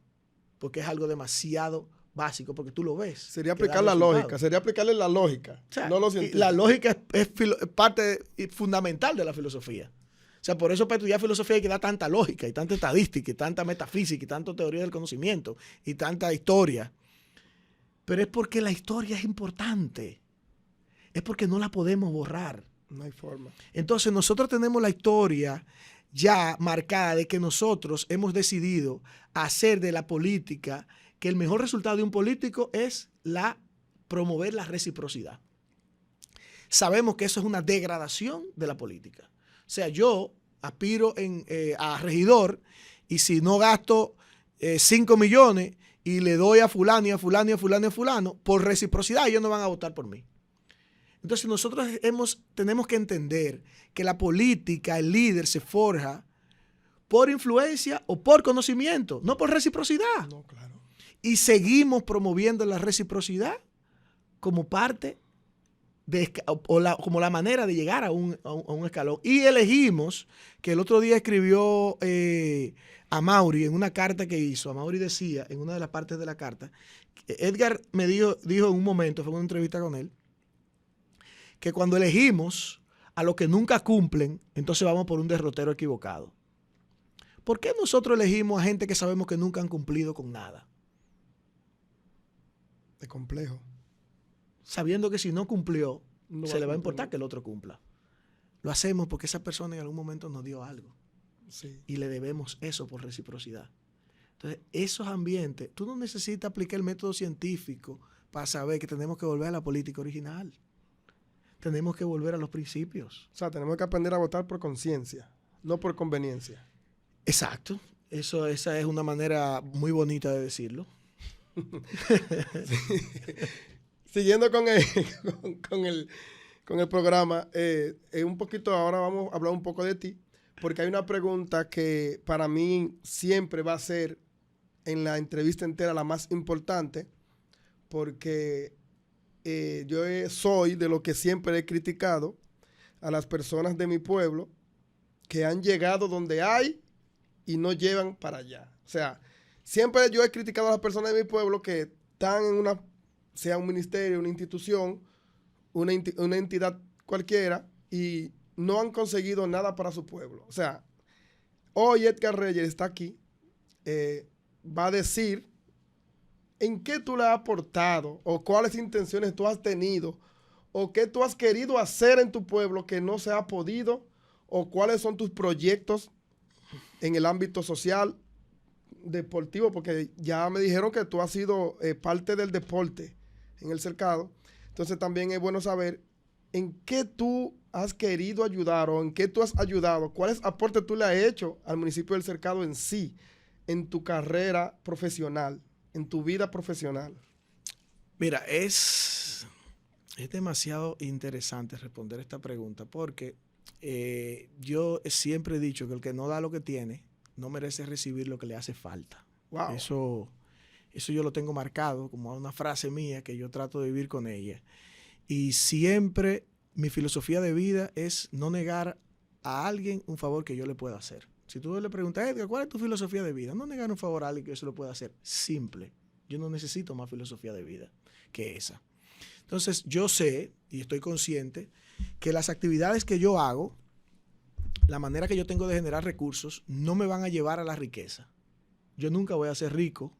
porque es algo demasiado básico, porque tú lo ves. Sería aplicar la lógica, sería aplicarle la lógica, o sea, no lo científico. La lógica es parte fundamental de la filosofía. O sea, por eso para estudiar filosofía hay que dar tanta lógica y tanta estadística y tanta metafísica y tanta teoría del conocimiento y tanta historia. Pero es porque la historia es importante. Es porque no la podemos borrar. No hay forma. Entonces nosotros tenemos la historia ya marcada de que nosotros hemos decidido hacer de la política que el mejor resultado de un político es promover la reciprocidad. Sabemos que eso es una degradación de la política. O sea, yo aspiro a regidor y si no gasto 5 millones y le doy a fulano y a fulano y a fulano y a fulano, por reciprocidad ellos no van a votar por mí. Entonces nosotros tenemos que entender que la política, el líder se forja por influencia o por conocimiento, no por reciprocidad. No, claro. Y seguimos promoviendo la reciprocidad como parte como la manera de llegar a un escalón. Y elegimos, que el otro día escribió Amaury en una carta que hizo. Amaury decía, en una de las partes de la carta, Edgar me dijo en un momento, fue una entrevista con él, que cuando elegimos a los que nunca cumplen, entonces vamos por un derrotero equivocado. ¿Por qué nosotros elegimos a gente que sabemos que nunca han cumplido con nada? Es complejo. Sabiendo que si no cumplió, no se le va a importar que el otro cumpla. Lo hacemos porque esa persona en algún momento nos dio algo. Sí. Y le debemos eso por reciprocidad. Entonces, esos ambientes, tú no necesitas aplicar el método científico para saber que tenemos que volver a la política original. Tenemos que volver a los principios. O sea, tenemos que aprender a votar por conciencia. No por conveniencia. Exacto. Esa es una manera muy bonita de decirlo. Siguiendo con el programa, un poquito ahora vamos a hablar un poco de ti, porque hay una pregunta que para mí siempre va a ser en la entrevista entera la más importante, porque yo soy de lo que siempre he criticado a las personas de mi pueblo que han llegado donde hay y no llevan para allá. O sea, siempre yo he criticado a las personas de mi pueblo que están en sea un ministerio, una institución, una entidad cualquiera, y no han conseguido nada para su pueblo. O sea, hoy Edgar Reyes está aquí, va a decir en qué tú le has aportado o cuáles intenciones tú has tenido o qué tú has querido hacer en tu pueblo que no se ha podido, o cuáles son tus proyectos en el ámbito social, deportivo, porque ya me dijeron que tú has sido parte del deporte en el cercado. Entonces también es bueno saber en qué tú has querido ayudar o en qué tú has ayudado, cuáles aportes tú le has hecho al municipio del cercado en sí, en tu carrera profesional, en tu vida profesional. Mira, es demasiado interesante responder esta pregunta porque yo siempre he dicho que el que no da lo que tiene no merece recibir lo que le hace falta. Wow. Eso yo lo tengo marcado como una frase mía que yo trato de vivir con ella. Y siempre mi filosofía de vida es no negar a alguien un favor que yo le pueda hacer. Si tú le preguntas, Edgar, ¿cuál es tu filosofía de vida? No negar un favor a alguien que yo se lo pueda hacer. Simple. Yo no necesito más filosofía de vida que esa. Entonces, yo sé y estoy consciente que las actividades que yo hago, la manera que yo tengo de generar recursos, no me van a llevar a la riqueza. Yo nunca voy a ser rico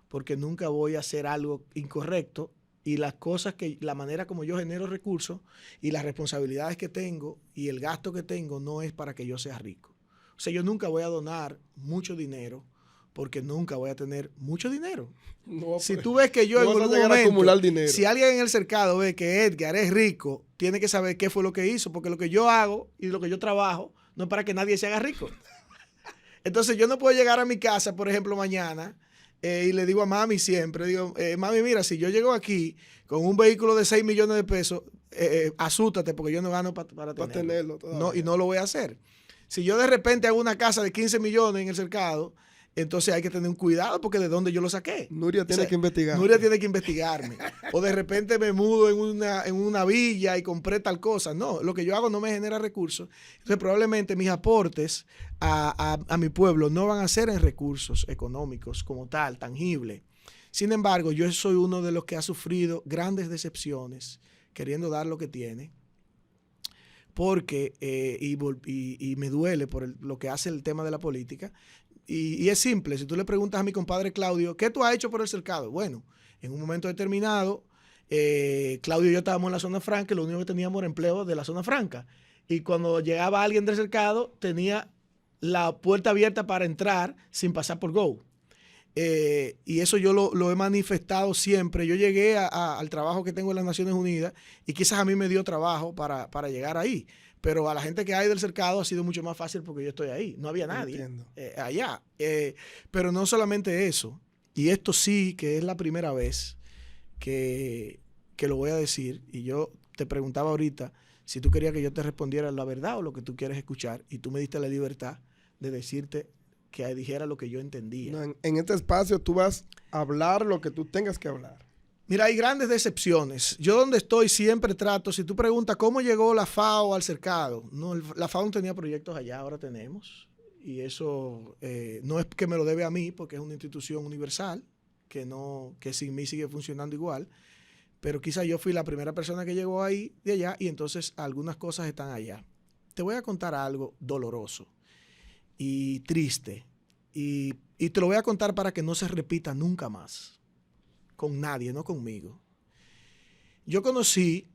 porque nunca voy a hacer algo incorrecto, y la manera como yo genero recursos y las responsabilidades que tengo y el gasto que tengo no es para que yo sea rico. O sea, yo nunca voy a donar mucho dinero porque nunca voy a tener mucho dinero. No, si tú ves que yo no en algún momento, a acumular dinero. Si alguien en el cercado ve que Edgar es rico, tiene que saber qué fue lo que hizo, porque lo que yo hago y lo que yo trabajo no es para que nadie se haga rico. Entonces yo no puedo llegar a mi casa, por ejemplo, mañana y le digo a mami siempre, digo, mami, mira, si yo llego aquí con un vehículo de 6 millones de pesos, asústate porque yo no gano para tenerlo. No, y no lo voy a hacer. Si yo de repente hago una casa de 15 millones en el cercado, entonces hay que tener un cuidado porque de dónde yo lo saqué. Nuria tiene que investigar. Nuria tiene que investigarme. O de repente me mudo en una villa y compré tal cosa. No, lo que yo hago no me genera recursos. Entonces probablemente mis aportes a mi pueblo no van a ser en recursos económicos como tal, tangible. Sin embargo, yo soy uno de los que ha sufrido grandes decepciones queriendo dar lo que tiene. Porque, y me duele por lo que hace el tema de la política. Y es simple, si tú le preguntas a mi compadre Claudio, ¿qué tú has hecho por el cercado? Bueno, en un momento determinado, Claudio y yo estábamos en la zona franca y lo único que teníamos era empleo de la zona franca. Y cuando llegaba alguien del cercado, tenía la puerta abierta para entrar sin pasar por Go. Y eso yo lo he manifestado siempre. Yo llegué al trabajo que tengo en las Naciones Unidas y quizás a mí me dio trabajo para llegar ahí. Pero a la gente que hay del cercado ha sido mucho más fácil porque yo estoy ahí. No había nadie allá. Pero no solamente eso. Y esto sí que es la primera vez que lo voy a decir. Y yo te preguntaba ahorita si tú querías que yo te respondiera la verdad o lo que tú quieres escuchar. Y tú me diste la libertad de decirte que dijera lo que yo entendía. No, en este espacio tú vas a hablar lo que tú tengas que hablar. Mira, hay grandes decepciones. Yo donde estoy siempre trato, si tú preguntas cómo llegó la FAO al cercado, no, la FAO no tenía proyectos allá, ahora tenemos. Y eso no es que me lo debe a mí, porque es una institución universal, que sin mí sigue funcionando igual. Pero quizá yo fui la primera persona que llegó ahí, de allá, y entonces algunas cosas están allá. Te voy a contar algo doloroso y triste. Y te lo voy a contar para que no se repita nunca más. Con nadie, no conmigo. Yo conocí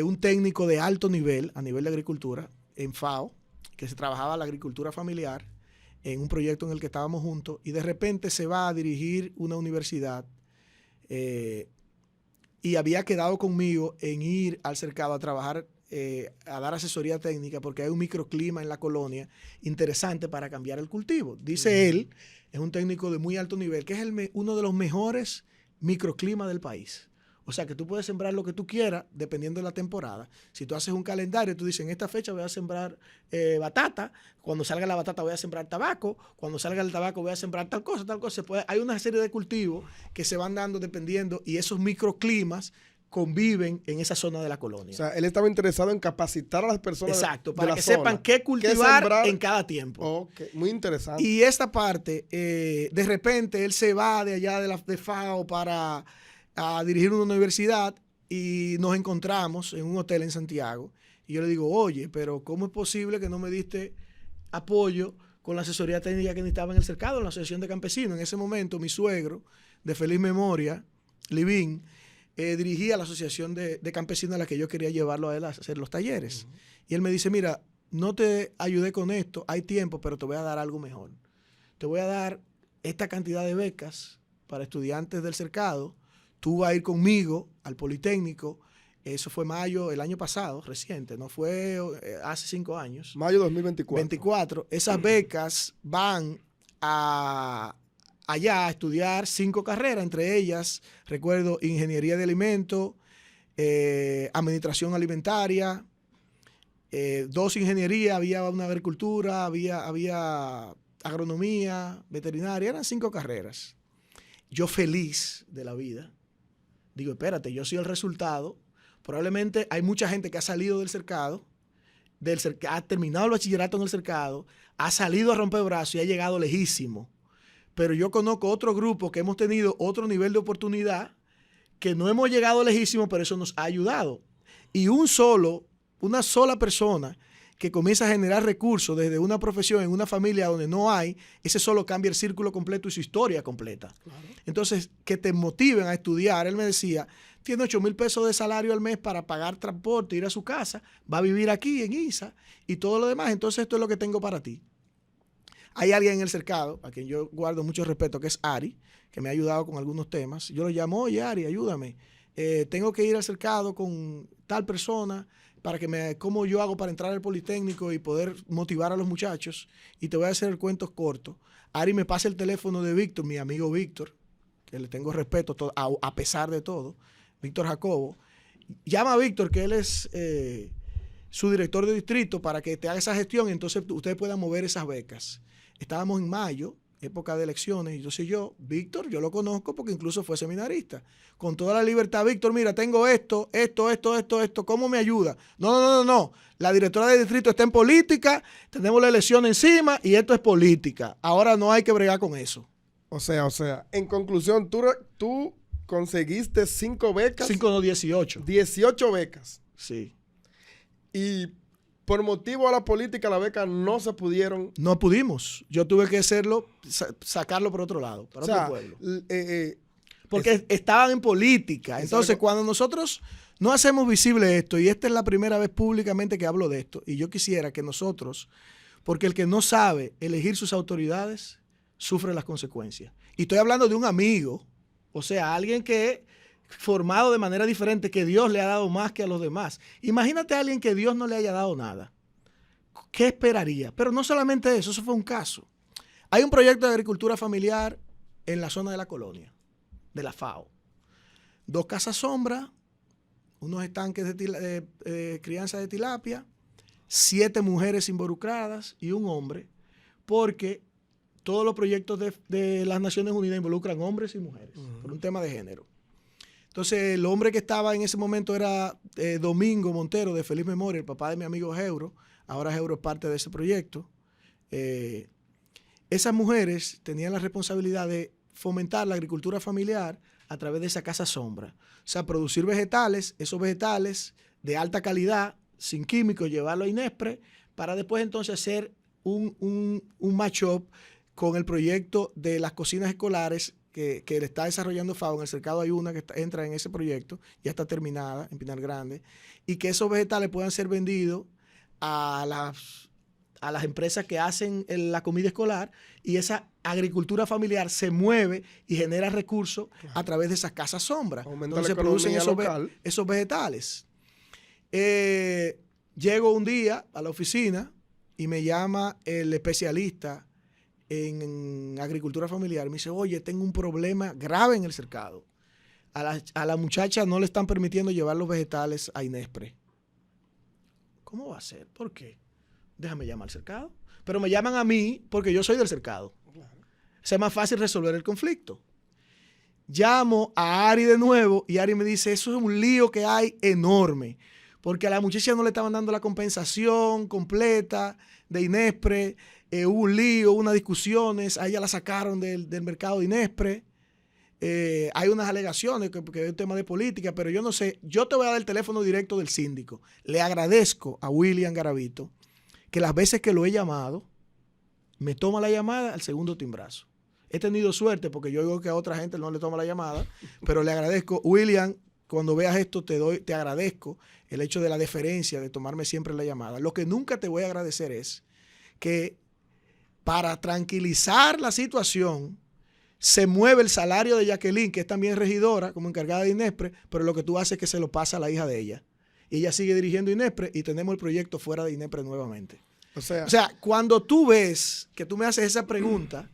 un técnico de alto nivel, a nivel de agricultura, en FAO, que se trabajaba la agricultura familiar, en un proyecto en el que estábamos juntos, y de repente se va a dirigir una universidad y había quedado conmigo en ir al cercado a trabajar a dar asesoría técnica porque hay un microclima en la colonia interesante para cambiar el cultivo. Dice él, es un técnico de muy alto nivel, que es uno de los mejores microclimas del país. O sea, que tú puedes sembrar lo que tú quieras dependiendo de la temporada. Si tú haces un calendario, tú dices, en esta fecha voy a sembrar batata, cuando salga la batata voy a sembrar tabaco, cuando salga el tabaco voy a sembrar tal cosa, tal cosa. Hay una serie de cultivos que se van dando dependiendo y esos microclimas conviven en esa zona de la colonia. O sea, él estaba interesado en capacitar a las personas. Exacto, de para la que zona, sepan qué cultivar en cada tiempo. Okay, muy interesante. Y esta parte, de repente, él se va de allá de FAO para a dirigir una universidad y nos encontramos en un hotel en Santiago. Y yo le digo, oye, pero ¿cómo es posible que no me diste apoyo con la asesoría técnica que necesitaba en el cercado, en la asociación de campesinos? En ese momento, mi suegro, de feliz memoria, Livín, dirigía la asociación de campesinos a la que yo quería llevarlo a él a hacer los talleres. Y él me dice, mira, no te ayudé con esto, hay tiempo, pero te voy a dar algo mejor. Te voy a dar esta cantidad de becas para estudiantes del cercado. Tú vas a ir conmigo al Politécnico. Eso fue mayo el año pasado, reciente, no fue hace 5 años. Mayo 2024. 24. Esas becas van allá a estudiar 5 carreras, entre ellas, recuerdo, ingeniería de alimentos, administración alimentaria, 2 ingenierías, había una agricultura, había agronomía, veterinaria, eran 5 carreras. Yo feliz de la vida. Digo, espérate, yo soy el resultado. Probablemente hay mucha gente que ha salido del cercado, ha terminado el bachillerato en el cercado, ha salido a romper brazos y ha llegado lejísimo. Pero yo conozco otro grupo que hemos tenido otro nivel de oportunidad, que no hemos llegado lejísimo, pero eso nos ha ayudado. Y una sola persona que comienza a generar recursos desde una profesión en una familia donde no hay, ese solo cambia el círculo completo y su historia completa. Claro. Entonces, que te motiven a estudiar. Él me decía, tiene 8,000 pesos de salario al mes para pagar transporte, ir a su casa, va a vivir aquí en ISA y todo lo demás. Entonces, esto es lo que tengo para ti. Hay alguien en el cercado, a quien yo guardo mucho respeto, que es Ari, que me ha ayudado con algunos temas. Yo lo llamo, oye, Ari, ayúdame. Tengo que ir al cercado con tal persona para que cómo yo hago para entrar al Politécnico y poder motivar a los muchachos. Y te voy a hacer el cuento corto. Ari me pasa el teléfono de Víctor, mi amigo Víctor, que le tengo respeto a pesar de todo, Víctor Jacobo. Llama a Víctor, que él es su director de distrito, para que te haga esa gestión y entonces ustedes puedan mover esas becas. Estábamos en mayo, época de elecciones, y entonces Víctor, yo lo conozco porque incluso fue seminarista. Con toda la libertad, Víctor, mira, tengo esto, ¿cómo me ayuda? No. La directora de distrito está en política, tenemos la elección encima y esto es política. Ahora no hay que bregar con eso. O sea, en conclusión, tú conseguiste 5 becas. 5 no, 18. 18 becas. Sí. Y por motivo a la política, las becas no se pudieron. No pudimos. Yo tuve que sacarlo por otro lado, para otro pueblo. Porque estaban en política. Entonces, cuando nosotros no hacemos visible esto, y esta es la primera vez públicamente que hablo de esto, y yo quisiera que nosotros, porque el que no sabe elegir sus autoridades, sufre las consecuencias. Y estoy hablando de un amigo, o sea, alguien que formado de manera diferente, que Dios le ha dado más que a los demás. Imagínate a alguien que Dios no le haya dado nada. ¿Qué esperaría? Pero no solamente eso fue un caso. Hay un proyecto de agricultura familiar en la zona de la colonia, de la FAO. 2 casas sombra, unos estanques de crianza de tilapia, 7 mujeres involucradas y un hombre, porque todos los proyectos de las Naciones Unidas involucran hombres y mujeres, por un tema de género. Entonces, el hombre que estaba en ese momento era Domingo Montero, de feliz memoria, el papá de mi amigo Jeuro. Ahora Jeuro es parte de ese proyecto. Esas mujeres tenían la responsabilidad de fomentar la agricultura familiar a través de esa casa sombra. O sea, producir vegetales, esos vegetales de alta calidad, sin químicos, llevarlo a INESPRE, para después entonces hacer un match-up con el proyecto de las cocinas escolares que le está desarrollando FAO. En el cercado hay una que entra en ese proyecto, ya está terminada en Pinar Grande, y que esos vegetales puedan ser vendidos a las empresas que hacen la comida escolar, y esa agricultura familiar se mueve y genera recursos a través de esas casas sombra. Entonces se producen esos vegetales. Llego un día a la oficina y me llama el especialista en agricultura familiar. Me dice, oye, tengo un problema grave en el cercado. A la muchacha no le están permitiendo llevar los vegetales a Inespre. ¿Cómo va a ser? ¿Por qué? Déjame llamar al cercado. Pero me llaman a mí porque yo soy del cercado. Es más fácil resolver el conflicto. Llamo a Ari de nuevo y Ari me dice, eso es un lío que hay enorme, porque a la muchacha no le estaban dando la compensación completa de Inespre, hubo un lío, hubo unas discusiones, a ella la sacaron del mercado de Inespre, hay unas alegaciones que es un tema de política, pero yo no sé, yo te voy a dar el teléfono directo del síndico. Le agradezco a William Garavito que las veces que lo he llamado, me toma la llamada al segundo timbrazo. He tenido suerte porque yo digo que a otra gente no le toma la llamada, pero le agradezco. William, cuando veas esto, te agradezco el hecho de la deferencia, de tomarme siempre la llamada. Lo que nunca te voy a agradecer es que para tranquilizar la situación, se mueve el salario de Jacqueline, que es también regidora, como encargada de Inespre, pero lo que tú haces es que se lo pasa a la hija de ella. Y ella sigue dirigiendo Inespre y tenemos el proyecto fuera de Inespre nuevamente. O sea, cuando tú ves que tú me haces esa pregunta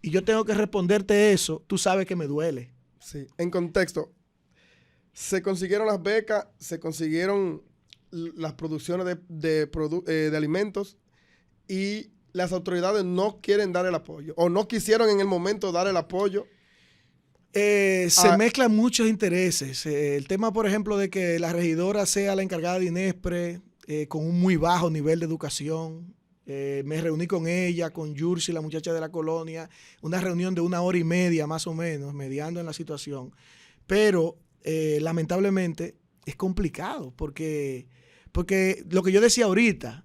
y yo tengo que responderte eso, tú sabes que me duele. Sí, en contexto, se consiguieron las becas, se consiguieron las producciones de alimentos y las autoridades no quieren dar el apoyo o no quisieron en el momento dar el apoyo. Se mezclan muchos intereses. El tema, por ejemplo, de que la regidora sea la encargada de Inespre con un muy bajo nivel de educación. Me reuní con ella, con Yursi, la muchacha de la colonia, una reunión de 1 hora y media más o menos, mediando en la situación. Pero lamentablemente es complicado porque lo que yo decía ahorita,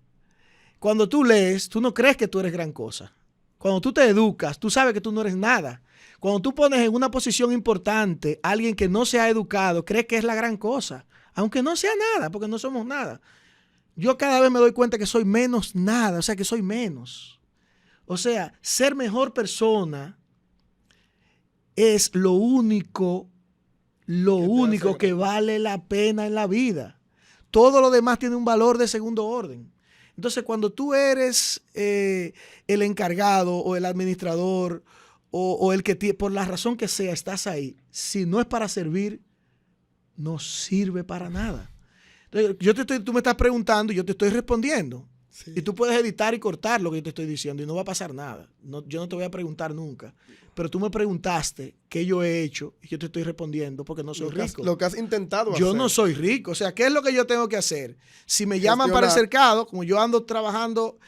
cuando tú lees, tú no crees que tú eres gran cosa. Cuando tú te educas, tú sabes que tú no eres nada. Cuando tú pones en una posición importante a alguien que no se ha educado, crees que es la gran cosa, aunque no sea nada, porque no somos nada. Yo cada vez me doy cuenta que soy menos nada, o sea, que soy menos. O sea, ser mejor persona es lo único que vale la pena en la vida. Todo lo demás tiene un valor de segundo orden. Entonces, cuando tú eres el encargado o el administrador o el que por la razón que sea estás ahí, si no es para servir, no sirve para nada. Entonces, tú me estás preguntando y yo te estoy respondiendo. Sí. Y tú puedes editar y cortar lo que yo te estoy diciendo y no va a pasar nada. Yo no te voy a preguntar nunca. Pero tú me preguntaste qué yo he hecho y yo te estoy respondiendo porque no soy rico. Lo que has intentado hacer. Yo no soy rico. O sea, ¿qué es lo que yo tengo que hacer? Si me llaman para el cercado, como yo ando trabajando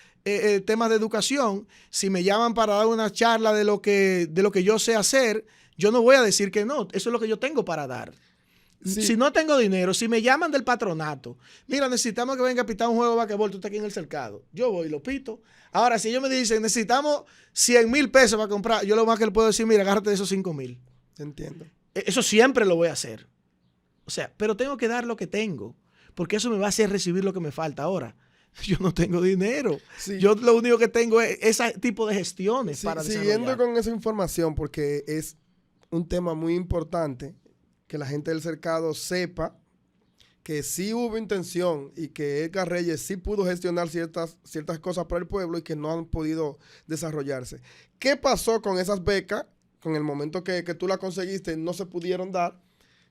temas de educación, si me llaman para dar una charla de lo que yo sé hacer, yo no voy a decir que no. Eso es lo que yo tengo para dar. Sí. Si no tengo dinero, si me llaman del patronato, mira, necesitamos que venga a pitar un juego de basquetbol, tú estás aquí en el cercado. Yo voy y lo pito. Ahora, si ellos me dicen, necesitamos 100,000 pesos para comprar, yo lo más que le puedo decir, mira, agárrate de esos 5,000. Entiendo. Eso siempre lo voy a hacer. O sea, pero tengo que dar lo que tengo, porque eso me va a hacer recibir lo que me falta. Ahora, yo no tengo dinero. Sí. Yo lo único que tengo es ese tipo de gestiones para desarrollar. Siguiendo con esa información, porque es un tema muy importante, que la gente del cercado sepa que sí hubo intención y que Edgar Reyes sí pudo gestionar ciertas cosas para el pueblo y que no han podido desarrollarse. ¿Qué pasó con esas becas? Con el momento que tú las conseguiste no se pudieron dar.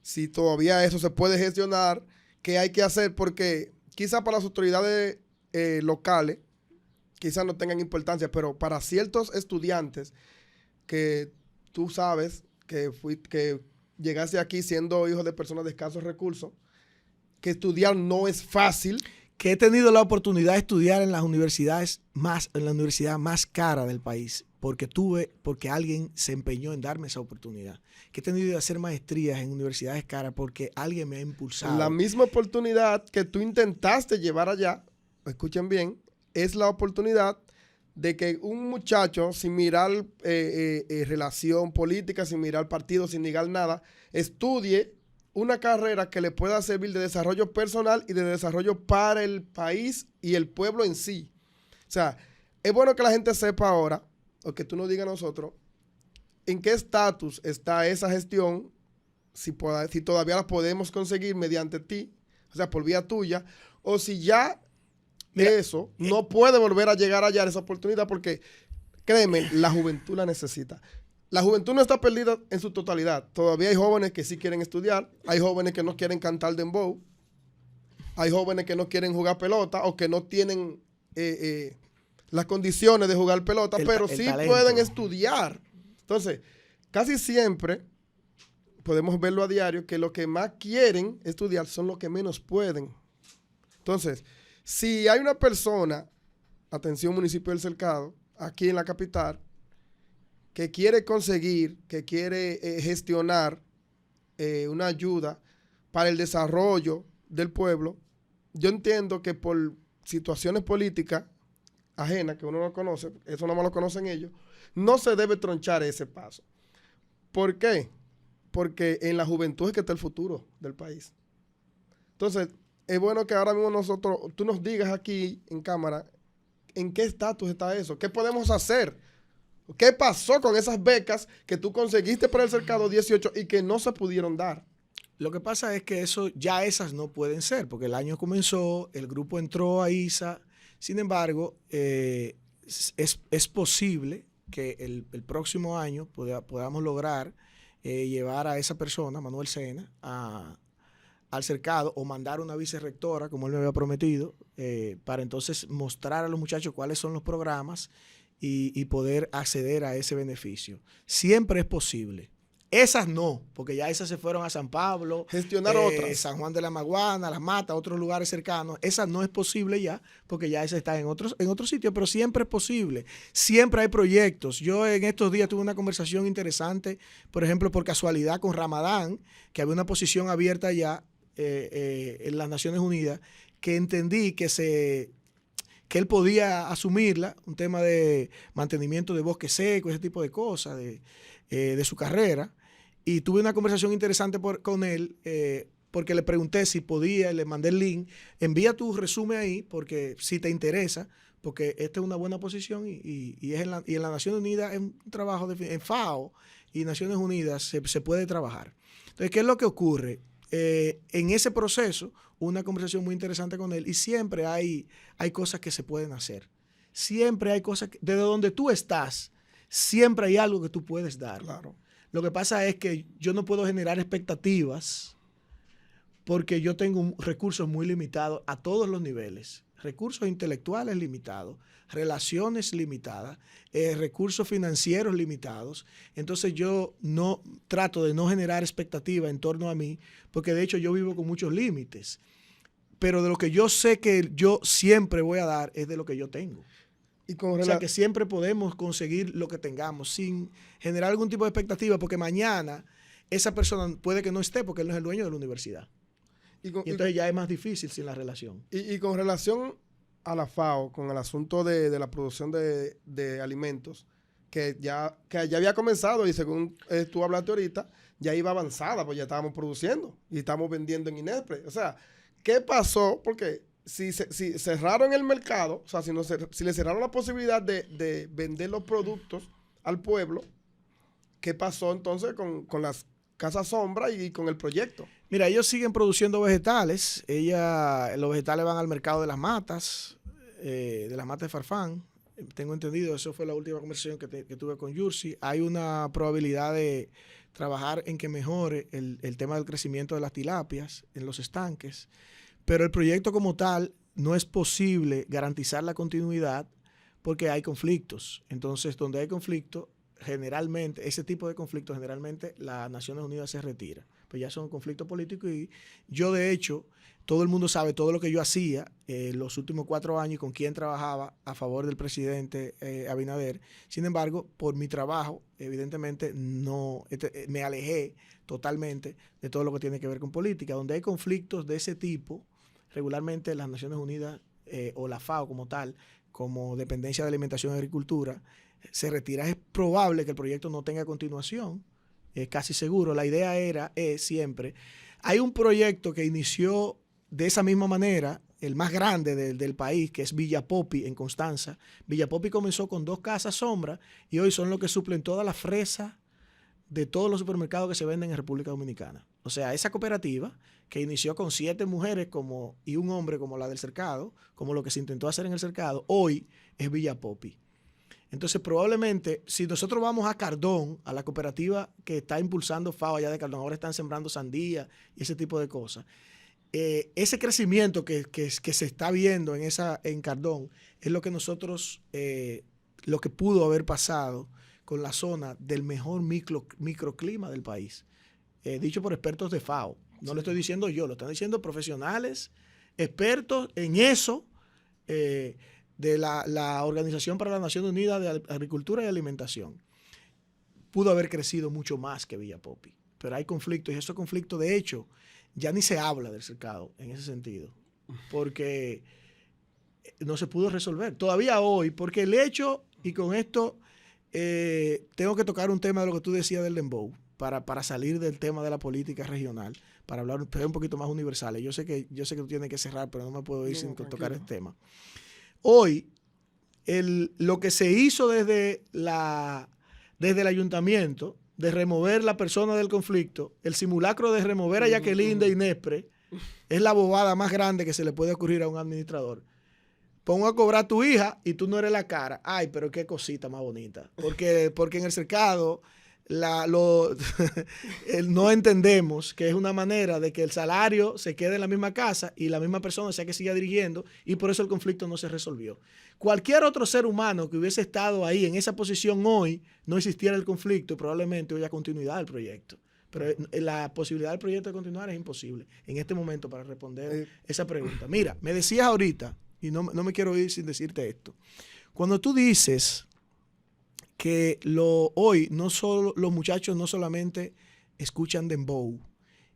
Si todavía eso se puede gestionar, ¿qué hay que hacer? Porque quizá para las autoridades locales quizás no tengan importancia, pero para ciertos estudiantes que tú sabes que llegaste aquí siendo hijo de personas de escasos recursos, que estudiar no es fácil. Que he tenido la oportunidad de estudiar en la universidad más cara del país, porque alguien se empeñó en darme esa oportunidad. Que he tenido de hacer maestrías en universidades caras porque alguien me ha impulsado. La misma oportunidad que tú intentaste llevar allá, escuchen bien, es la oportunidad de que un muchacho, sin mirar relación política, sin mirar partido, sin mirar nada, estudie una carrera que le pueda servir de desarrollo personal y de desarrollo para el país y el pueblo en sí. O sea, es bueno que la gente sepa ahora, o que tú nos digas a nosotros, en qué estatus está esa gestión, si todavía la podemos conseguir mediante ti, o sea, por vía tuya, o si ya eso no puede volver a llegar allá esa oportunidad, porque créeme, la juventud la necesita. La juventud no está perdida en su totalidad. Todavía hay jóvenes que sí quieren estudiar, hay jóvenes que no quieren cantar dembow, hay jóvenes que no quieren jugar pelota o que no tienen las condiciones de jugar pelota, pero sí pueden estudiar. Entonces, casi siempre podemos verlo a diario que los que más quieren estudiar son los que menos pueden. Entonces, si hay una persona, atención municipio del Cercado, aquí en la capital, que quiere conseguir, que quiere gestionar una ayuda para el desarrollo del pueblo, yo entiendo que por situaciones políticas ajenas que uno no conoce, eso no más lo conocen ellos, no se debe tronchar ese paso. ¿Por qué? Porque en la juventud es que está el futuro del país. Entonces, es bueno que ahora mismo tú nos digas aquí en cámara en qué estatus está eso, qué podemos hacer, qué pasó con esas becas que tú conseguiste para el Cercado 18 y que no se pudieron dar. Lo que pasa es que esas no pueden ser, porque el año comenzó, el grupo entró a ISA, sin embargo, es posible que el próximo año podamos lograr llevar a esa persona, Manuel Sena, al Cercado o mandar una vicerrectora, como él me había prometido, para entonces mostrar a los muchachos cuáles son los programas y poder acceder a ese beneficio. Siempre es posible. Esas no, porque ya esas se fueron a San Pablo, gestionar otras. San Juan de la Maguana, Las Matas, otros lugares cercanos. Esas no es posible ya, porque ya esas están en otros sitios, pero siempre es posible. Siempre hay proyectos. Yo en estos días tuve una conversación interesante, por ejemplo, por casualidad con Ramadán, que había una posición abierta ya en las Naciones Unidas, que entendí que él podía asumirla, un tema de mantenimiento de bosque seco, ese tipo de cosas, de su carrera. Y tuve una conversación interesante con él, porque le pregunté si podía, le mandé el link, envía tu resumen ahí, porque si te interesa, porque esta es una buena posición y en las Naciones Unidas es un trabajo en FAO y Naciones Unidas se puede trabajar. Entonces, ¿qué es lo que ocurre? En ese proceso, una conversación muy interesante con él y siempre hay cosas que se pueden hacer. Siempre hay cosas, desde donde tú estás, siempre hay algo que tú puedes dar. Claro. Lo que pasa es que yo no puedo generar expectativas porque yo tengo recursos muy limitados a todos los niveles. Recursos intelectuales limitados, relaciones limitadas, recursos financieros limitados. Entonces yo no trato de no generar expectativa en torno a mí, porque de hecho yo vivo con muchos límites. Pero de lo que yo sé que yo siempre voy a dar es de lo que yo tengo. O sea que siempre podemos conseguir lo que tengamos sin generar algún tipo de expectativa, porque mañana esa persona puede que no esté porque él no es el dueño de la universidad. Y entonces ya es más difícil sin la relación. Y con relación a la FAO, con el asunto de la producción de alimentos, que ya había comenzado y según tú hablaste ahorita, ya iba avanzada, pues ya estábamos produciendo y estamos vendiendo en Inespre. O sea, ¿qué pasó? Porque si cerraron el mercado, o sea, si le cerraron la posibilidad de vender los productos al pueblo, ¿qué pasó entonces con las casas sombra y con el proyecto? Mira, ellos siguen produciendo vegetales. Los vegetales van al mercado de las matas de Farfán. Tengo entendido, eso fue la última conversación que tuve con Yursi. Hay una probabilidad de trabajar en que mejore el tema del crecimiento de las tilapias en los estanques. Pero el proyecto como tal no es posible garantizar la continuidad porque hay conflictos. Entonces, donde hay conflicto, generalmente, ese tipo de conflictos, generalmente las Naciones Unidas se retira. Pues ya son conflictos políticos y yo, de hecho, todo el mundo sabe todo lo que yo hacía los últimos 4 años y con quién trabajaba a favor del presidente Abinader. Sin embargo, por mi trabajo, evidentemente, me alejé totalmente de todo lo que tiene que ver con política. Donde hay conflictos de ese tipo, regularmente las Naciones Unidas o la FAO como tal, como dependencia de alimentación y agricultura, se retira. Es probable que el proyecto no tenga continuación, es casi seguro. La idea es siempre, hay un proyecto que inició de esa misma manera, el más grande del país, que es Villa Popi en Constanza. Villa Popi comenzó con 2 casas sombra y hoy son los que suplen toda la fresa de todos los supermercados que se venden en República Dominicana. O sea, esa cooperativa que inició con 7 mujeres y un hombre como la del Cercado, como lo que se intentó hacer en el Cercado, hoy es Villa Popi. Entonces, probablemente, si nosotros vamos a Cardón, a la cooperativa que está impulsando FAO allá de Cardón, ahora están sembrando sandía y ese tipo de cosas, ese crecimiento que se está viendo en Cardón es lo que nosotros, lo que pudo haber pasado con la zona del mejor microclima del país. Dicho por expertos de FAO. No Sí. lo estoy diciendo yo, lo están diciendo profesionales, expertos en eso, de la Organización para las Naciones Unidas de Agricultura y Alimentación. Pudo haber crecido mucho más que Villa Popi, pero hay conflictos y esos conflictos, de hecho, ya ni se habla del Cercado en ese sentido, porque no se pudo resolver. Todavía hoy, porque el hecho, y con esto tengo que tocar un tema de lo que tú decías del dembow, para salir del tema de la política regional, para hablar un poquito más universales. Yo sé que tú tienes que cerrar, pero no me puedo ir sin tocar este tema. Hoy, lo que se hizo desde el ayuntamiento, de remover la persona del conflicto, el simulacro de remover a Jacqueline de Inespre, es la bobada más grande que se le puede ocurrir a un administrador. Pongo a cobrar a tu hija y tú no eres la cara. Ay, pero qué cosita más bonita. Porque en el Cercado no entendemos que es una manera de que el salario se quede en la misma casa y la misma persona sea que siga dirigiendo, y por eso el conflicto no se resolvió. Cualquier otro ser humano que hubiese estado ahí en esa posición hoy, no existiera el conflicto y probablemente haya continuidad del proyecto. Pero la posibilidad del proyecto de continuar es imposible en este momento para responder esa pregunta. Mira, me decías ahorita, y no me quiero ir sin decirte esto. Cuando tú dices que hoy los muchachos no solamente escuchan dembow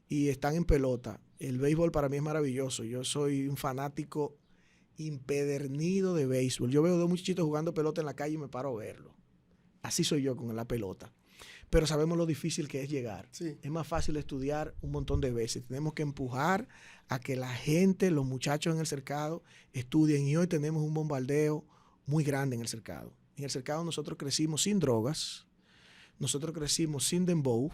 y están en pelota. El béisbol para mí es maravilloso. Yo soy un fanático impedernido de béisbol. Yo veo dos muchachitos jugando pelota en la calle y me paro a verlo. Así soy yo con la pelota. Pero sabemos lo difícil que es llegar. Sí. Es más fácil estudiar un montón de veces. Tenemos que empujar a que la gente, los muchachos en el Cercado, estudien. Y hoy tenemos un bombardeo muy grande en el Cercado. En el Cercado nosotros crecimos sin drogas, nosotros crecimos sin dembow,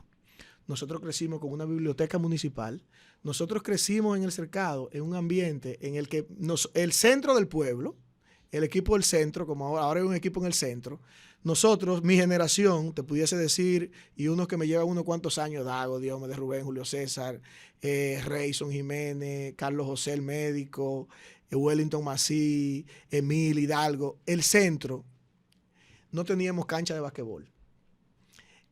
nosotros crecimos con una biblioteca municipal, nosotros crecimos en el Cercado en un ambiente en el que el centro del pueblo, el equipo del centro, como ahora hay un equipo en el centro, nosotros, mi generación, te pudiese decir, y unos que me llevan unos cuantos años, Dago, Diomedes, Rubén, Julio César, Reyson Jiménez, Carlos José el médico, Wellington Mací, Emil Hidalgo, el centro, no teníamos cancha de basquetbol.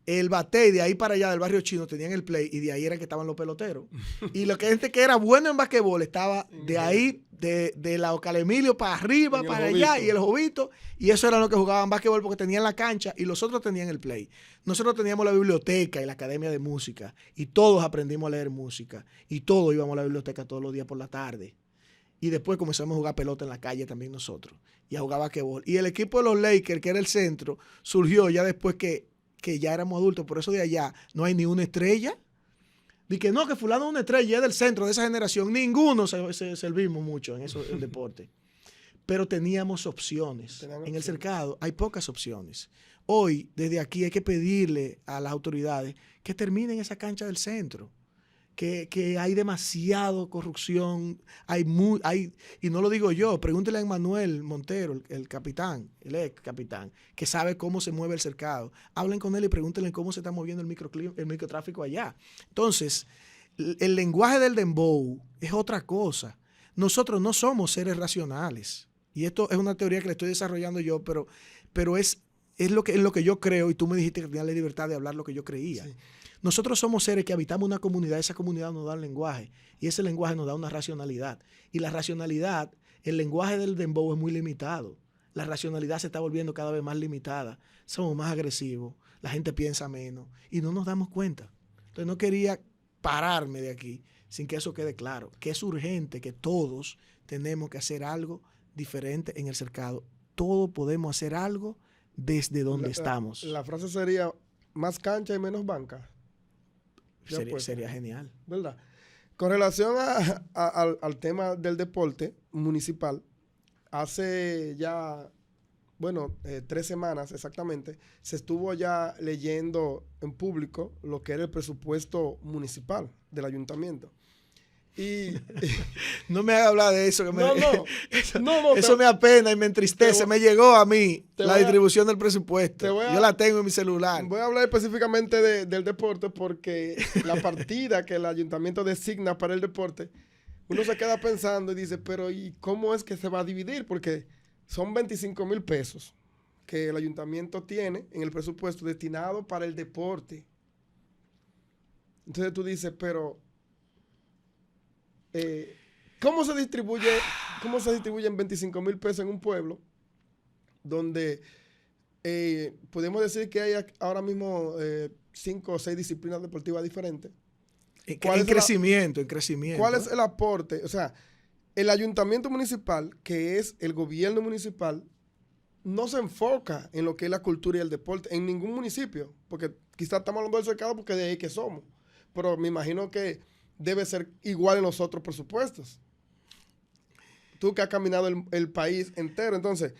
El batey de ahí para allá del barrio chino tenían el play y de ahí era que estaban los peloteros. Y lo que gente que era bueno en basquetbol estaba de ahí, de la Ocal Emilio para arriba, para allá, y el Jovito. Y eso era lo que jugaban basquetbol porque tenían la cancha y los otros tenían el play. Nosotros teníamos la biblioteca y la academia de música y todos aprendimos a leer música y todos íbamos a la biblioteca todos los días por la tarde. Y después comenzamos a jugar pelota en la calle también nosotros. Y a jugar basquetbol. Y el equipo de los Lakers, que era el centro, surgió ya después que ya éramos adultos. Por eso de allá no hay ni una estrella. Di que no, que fulano es una estrella, es del centro de esa generación. Ninguno se servimos mucho en eso, el deporte. Pero teníamos opciones. En el Cercado hay pocas opciones. Hoy, desde aquí, hay que pedirle a las autoridades que terminen esa cancha del centro. Que hay demasiado corrupción, y no lo digo yo, pregúntele a Manuel Montero, el capitán, el ex capitán, que sabe cómo se mueve el Cercado. Hablen con él y pregúntenle cómo se está moviendo el microtráfico allá. Entonces, el lenguaje del dembow es otra cosa. Nosotros no somos seres racionales. Y esto es una teoría que le estoy desarrollando yo, pero es lo que yo creo, y tú me dijiste que tenía la libertad de hablar lo que yo creía. Sí. Nosotros somos seres que habitamos una comunidad, esa comunidad nos da un lenguaje y ese lenguaje nos da una racionalidad. Y la racionalidad, el lenguaje del dembow es muy limitado. La racionalidad se está volviendo cada vez más limitada. Somos más agresivos, la gente piensa menos y no nos damos cuenta. Entonces no quería pararme de aquí sin que eso quede claro, que es urgente, que todos tenemos que hacer algo diferente en el Cercado. Todos podemos hacer algo desde donde estamos. La frase sería más cancha y menos banca. Sería genial. ¿Verdad? Con relación al tema del deporte municipal, hace ya bueno, 3 semanas exactamente, se estuvo ya leyendo en público lo que era el presupuesto municipal del ayuntamiento. Y no me hagas hablar de eso. Eso me apena y me entristece. Me llegó a mí la distribución del presupuesto. Yo la tengo en mi celular. Voy a hablar específicamente del deporte porque la partida que el ayuntamiento designa para el deporte, uno se queda pensando y dice, pero ¿y cómo es que se va a dividir? Porque son 25,000 pesos que el ayuntamiento tiene en el presupuesto destinado para el deporte. Entonces tú dices, pero ¿cómo se distribuyen 25,000 pesos en un pueblo donde podemos decir que hay ahora mismo 5 o 6 disciplinas deportivas diferentes? En crecimiento. ¿Cuál es el aporte? O sea, el ayuntamiento municipal, que es el gobierno municipal, no se enfoca en lo que es la cultura y el deporte en ningún municipio, porque quizás estamos hablando del cercado porque de ahí que somos, pero me imagino que debe ser igual en los otros presupuestos. Tú que has caminado el país entero. Entonces,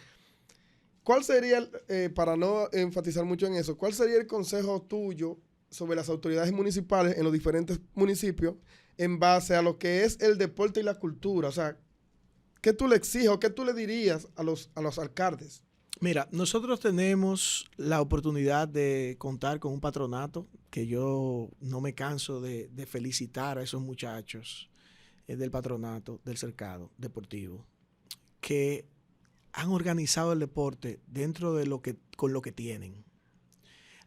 ¿cuál sería, para no enfatizar mucho en eso, cuál sería el consejo tuyo sobre las autoridades municipales en los diferentes municipios en base a lo que es el deporte y la cultura? O sea, ¿qué tú le exiges o qué tú le dirías a los alcaldes? Mira, nosotros tenemos la oportunidad de contar con un patronato que yo no me canso de felicitar a esos muchachos del patronato del cercado deportivo que han organizado el deporte dentro de con lo que tienen.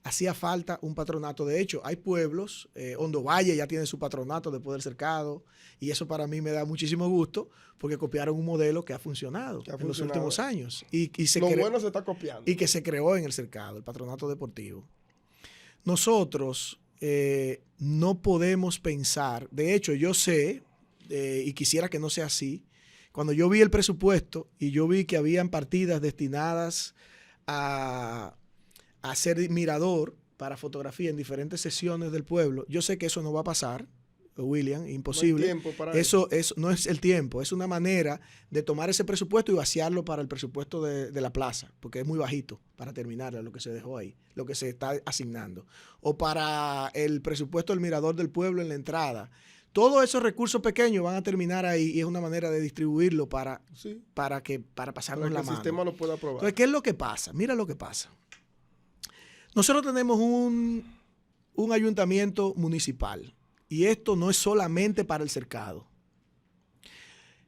Hacía falta un patronato. De hecho, hay pueblos, Hondo Valle ya tiene su patronato después del cercado, y eso para mí me da muchísimo gusto porque copiaron un modelo que ha funcionado en los últimos años. Bueno se está copiando. Y que se creó en el cercado, el patronato deportivo. Nosotros no podemos pensar, de hecho yo sé, y quisiera que no sea así, cuando yo vi el presupuesto y yo vi que habían partidas destinadas a ser mirador para fotografía en diferentes sesiones del pueblo, yo sé que eso no va a pasar, William, imposible. No hay tiempo para eso no es el tiempo, es una manera de tomar ese presupuesto y vaciarlo para el presupuesto de la plaza, porque es muy bajito para terminar lo que se dejó ahí, lo que se está asignando. O para el presupuesto del mirador del pueblo en la entrada. Todos esos recursos pequeños van a terminar ahí y es una manera de distribuirlo para pasarnos la mano. El sistema lo pueda aprobar. Entonces, ¿qué es lo que pasa? Mira lo que pasa. Nosotros tenemos un ayuntamiento municipal y esto no es solamente para el cercado.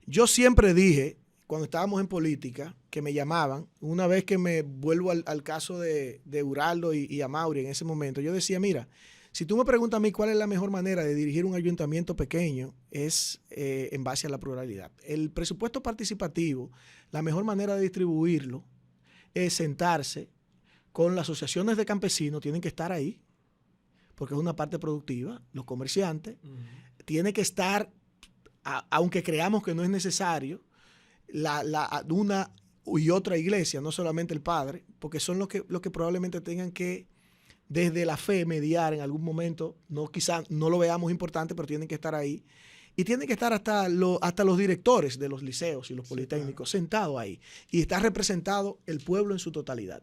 Yo siempre dije, cuando estábamos en política, que me llamaban, una vez que me vuelvo al caso de Uraldo y Amaury en ese momento, yo decía, mira, si tú me preguntas a mí cuál es la mejor manera de dirigir un ayuntamiento pequeño, es en base a la pluralidad. El presupuesto participativo, la mejor manera de distribuirlo es sentarse con las asociaciones de campesinos, tienen que estar ahí, porque es una parte productiva, los comerciantes, tiene que estar, aunque creamos que no es necesario, una y otra iglesia, no solamente el padre, porque son los que probablemente tengan que, desde la fe, mediar en algún momento, quizás no lo veamos importante, pero tienen que estar ahí. Y tienen que estar hasta los directores de los liceos y los politécnicos sentados ahí. Y está representado el pueblo en su totalidad.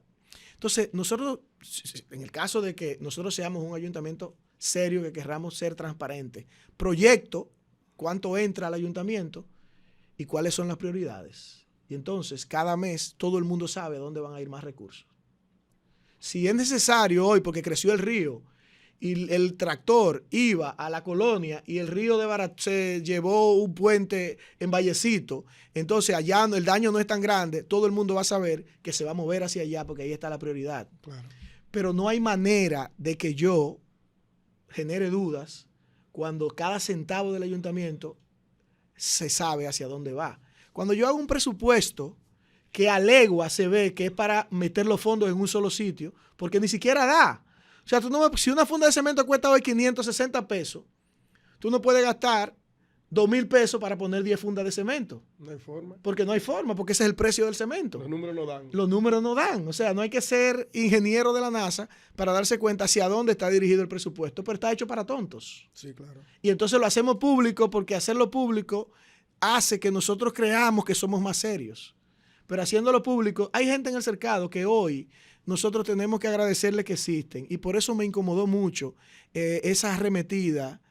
Entonces, nosotros, en el caso de que nosotros seamos un ayuntamiento serio, que querramos ser transparentes, proyecto cuánto entra al ayuntamiento y cuáles son las prioridades. Y entonces, cada mes, todo el mundo sabe a dónde van a ir más recursos. Si es necesario hoy, porque creció el río, y el tractor iba a la colonia y el río de Barat se llevó un puente en Vallecito, entonces allá el daño no es tan grande, todo el mundo va a saber que se va a mover hacia allá porque ahí está la prioridad. Claro. Pero no hay manera de que yo genere dudas cuando cada centavo del ayuntamiento se sabe hacia dónde va. Cuando yo hago un presupuesto que a legua se ve que es para meter los fondos en un solo sitio, porque ni siquiera da. O sea, si una funda de cemento cuesta hoy 560 pesos, tú no puedes gastar 2,000 pesos para poner 10 fundas de cemento. No hay forma. Porque no hay forma, porque ese es el precio del cemento. Los números no dan. Los números no dan. O sea, no hay que ser ingeniero de la NASA para darse cuenta hacia dónde está dirigido el presupuesto, pero está hecho para tontos. Sí, claro. Y entonces lo hacemos público porque hacerlo público hace que nosotros creamos que somos más serios. pero haciéndolo público, hay gente en el cercado que hoy nosotros tenemos que agradecerle que existen, y por eso me incomodó mucho esa arremetida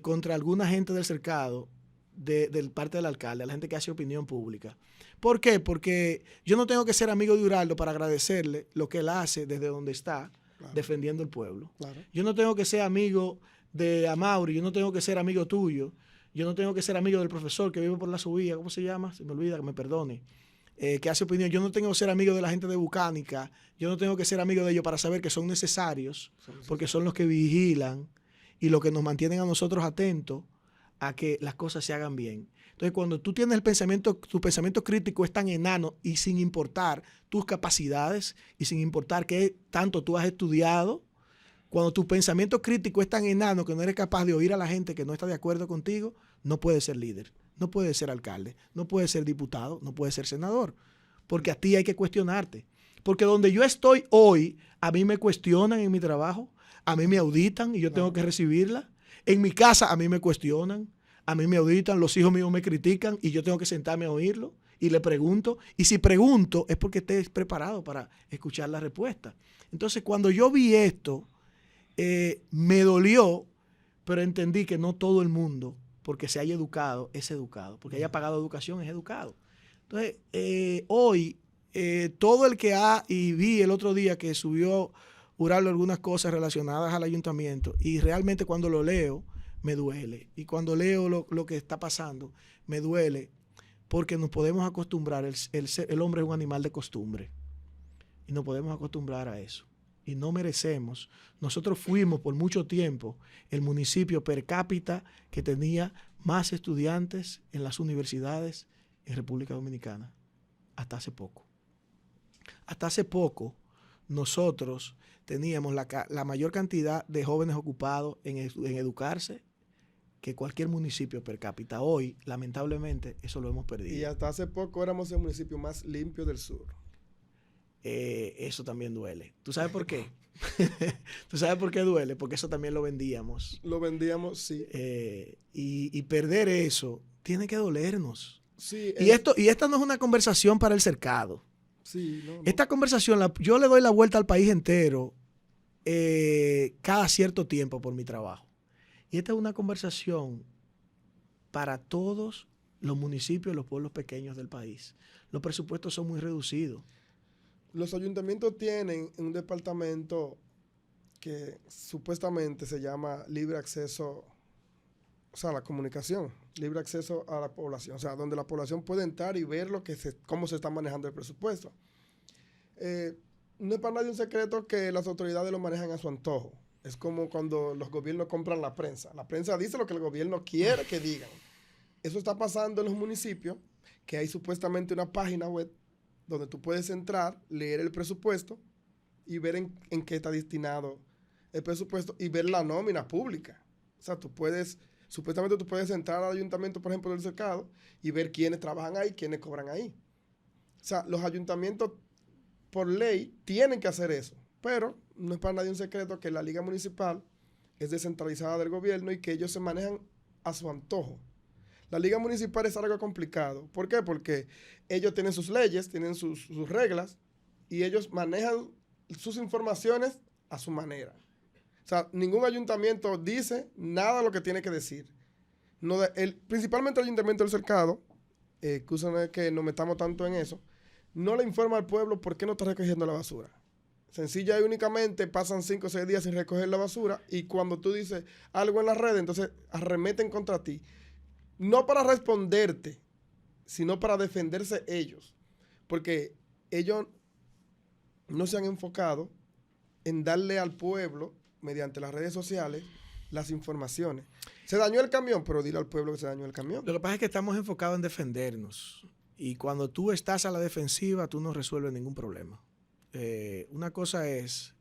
contra alguna gente del cercado de parte del alcalde, a la gente que hace opinión pública. ¿Por qué? Porque yo no tengo que ser amigo de Uraldo para agradecerle lo que él hace desde donde está, claro, defendiendo el pueblo. Claro. Yo no tengo que ser amigo de Amaury, yo no tengo que ser amigo tuyo, yo no tengo que ser amigo del profesor que vive por la subida, ¿cómo se llama? Se me olvida, que me perdone. Que hace opinión. Yo no tengo que ser amigo de la gente de Bucánica, yo no tengo que ser amigo de ellos para saber que son necesarios, porque son los que vigilan y los que nos mantienen a nosotros atentos a que las cosas se hagan bien. Entonces, cuando tú tienes tu pensamiento crítico es tan enano y sin importar tus capacidades y sin importar qué tanto tú has estudiado, cuando tu pensamiento crítico es tan enano que no eres capaz de oír a la gente que no está de acuerdo contigo, no puedes ser líder, no puedes ser alcalde, no puedes ser diputado, no puedes ser senador, porque a ti hay que cuestionarte. Porque donde yo estoy hoy, a mí me cuestionan en mi trabajo, a mí me auditan y yo tengo que recibirla. En mi casa a mí me cuestionan, a mí me auditan, los hijos míos me critican y yo tengo que sentarme a oírlo y le pregunto. Y si pregunto es porque estés preparado para escuchar la respuesta. Entonces, cuando yo vi esto, me dolió, pero entendí que no todo el mundo, porque se haya educado, es educado. Porque haya pagado educación, es educado. Entonces, hoy, todo el que y vi el otro día que subió Uraldo algunas cosas relacionadas al ayuntamiento, y realmente cuando lo leo, me duele. Y cuando leo lo que está pasando, me duele, porque nos podemos acostumbrar, el hombre es un animal de costumbre, y nos podemos acostumbrar a eso. Y no merecemos. Nosotros fuimos por mucho tiempo el municipio per cápita que tenía más estudiantes en las universidades en República Dominicana. Hasta hace poco. Hasta hace poco nosotros teníamos la mayor cantidad de jóvenes ocupados en educarse que cualquier municipio per cápita. Hoy, lamentablemente, eso lo hemos perdido. Y hasta hace poco éramos el municipio más limpio del sur. Eso también duele. ¿Tú sabes por qué? ¿Tú sabes por qué duele? Porque eso también lo vendíamos. Lo vendíamos, sí. Y perder eso tiene que dolernos. Sí, y esta no es una conversación para el cercado. Sí, no. Esta conversación, yo le doy la vuelta al país entero cada cierto tiempo por mi trabajo. Y esta es una conversación para todos los municipios, los pueblos pequeños del país. Los presupuestos son muy reducidos. Los ayuntamientos tienen un departamento que supuestamente se llama libre acceso, o sea, la comunicación, libre acceso a la población, o sea, donde la población puede entrar y ver cómo se está manejando el presupuesto. No es para nadie un secreto que las autoridades lo manejan a su antojo. Es como cuando los gobiernos compran la prensa. La prensa dice lo que el gobierno quiere que digan. Eso está pasando en los municipios, que hay supuestamente una página web donde tú puedes entrar, leer el presupuesto y ver en qué está destinado el presupuesto y ver la nómina pública. O sea, supuestamente tú puedes entrar al ayuntamiento, por ejemplo, del cercado y ver quiénes trabajan ahí, quiénes cobran ahí. O sea, los ayuntamientos, por ley, tienen que hacer eso. Pero no es para nadie un secreto que la liga municipal es descentralizada del gobierno y que ellos se manejan a su antojo. La liga municipal es algo complicado. ¿Por qué? Porque ellos tienen sus leyes, tienen sus reglas y ellos manejan sus informaciones a su manera. O sea, ningún ayuntamiento dice nada de lo que tiene que decir. Principalmente el ayuntamiento del cercado, excúsenme que nos metamos tanto en eso, no le informa al pueblo por qué no está recogiendo la basura. Sencilla y únicamente pasan 5 o 6 días sin recoger la basura y cuando tú dices algo en las redes, entonces arremeten contra ti. No para responderte, sino para defenderse ellos. Porque ellos no se han enfocado en darle al pueblo, mediante las redes sociales, las informaciones. Se dañó el camión, pero dile al pueblo que se dañó el camión. Lo que pasa es que estamos enfocados en defendernos. Y cuando tú estás a la defensiva, tú no resuelves ningún problema. Una cosa es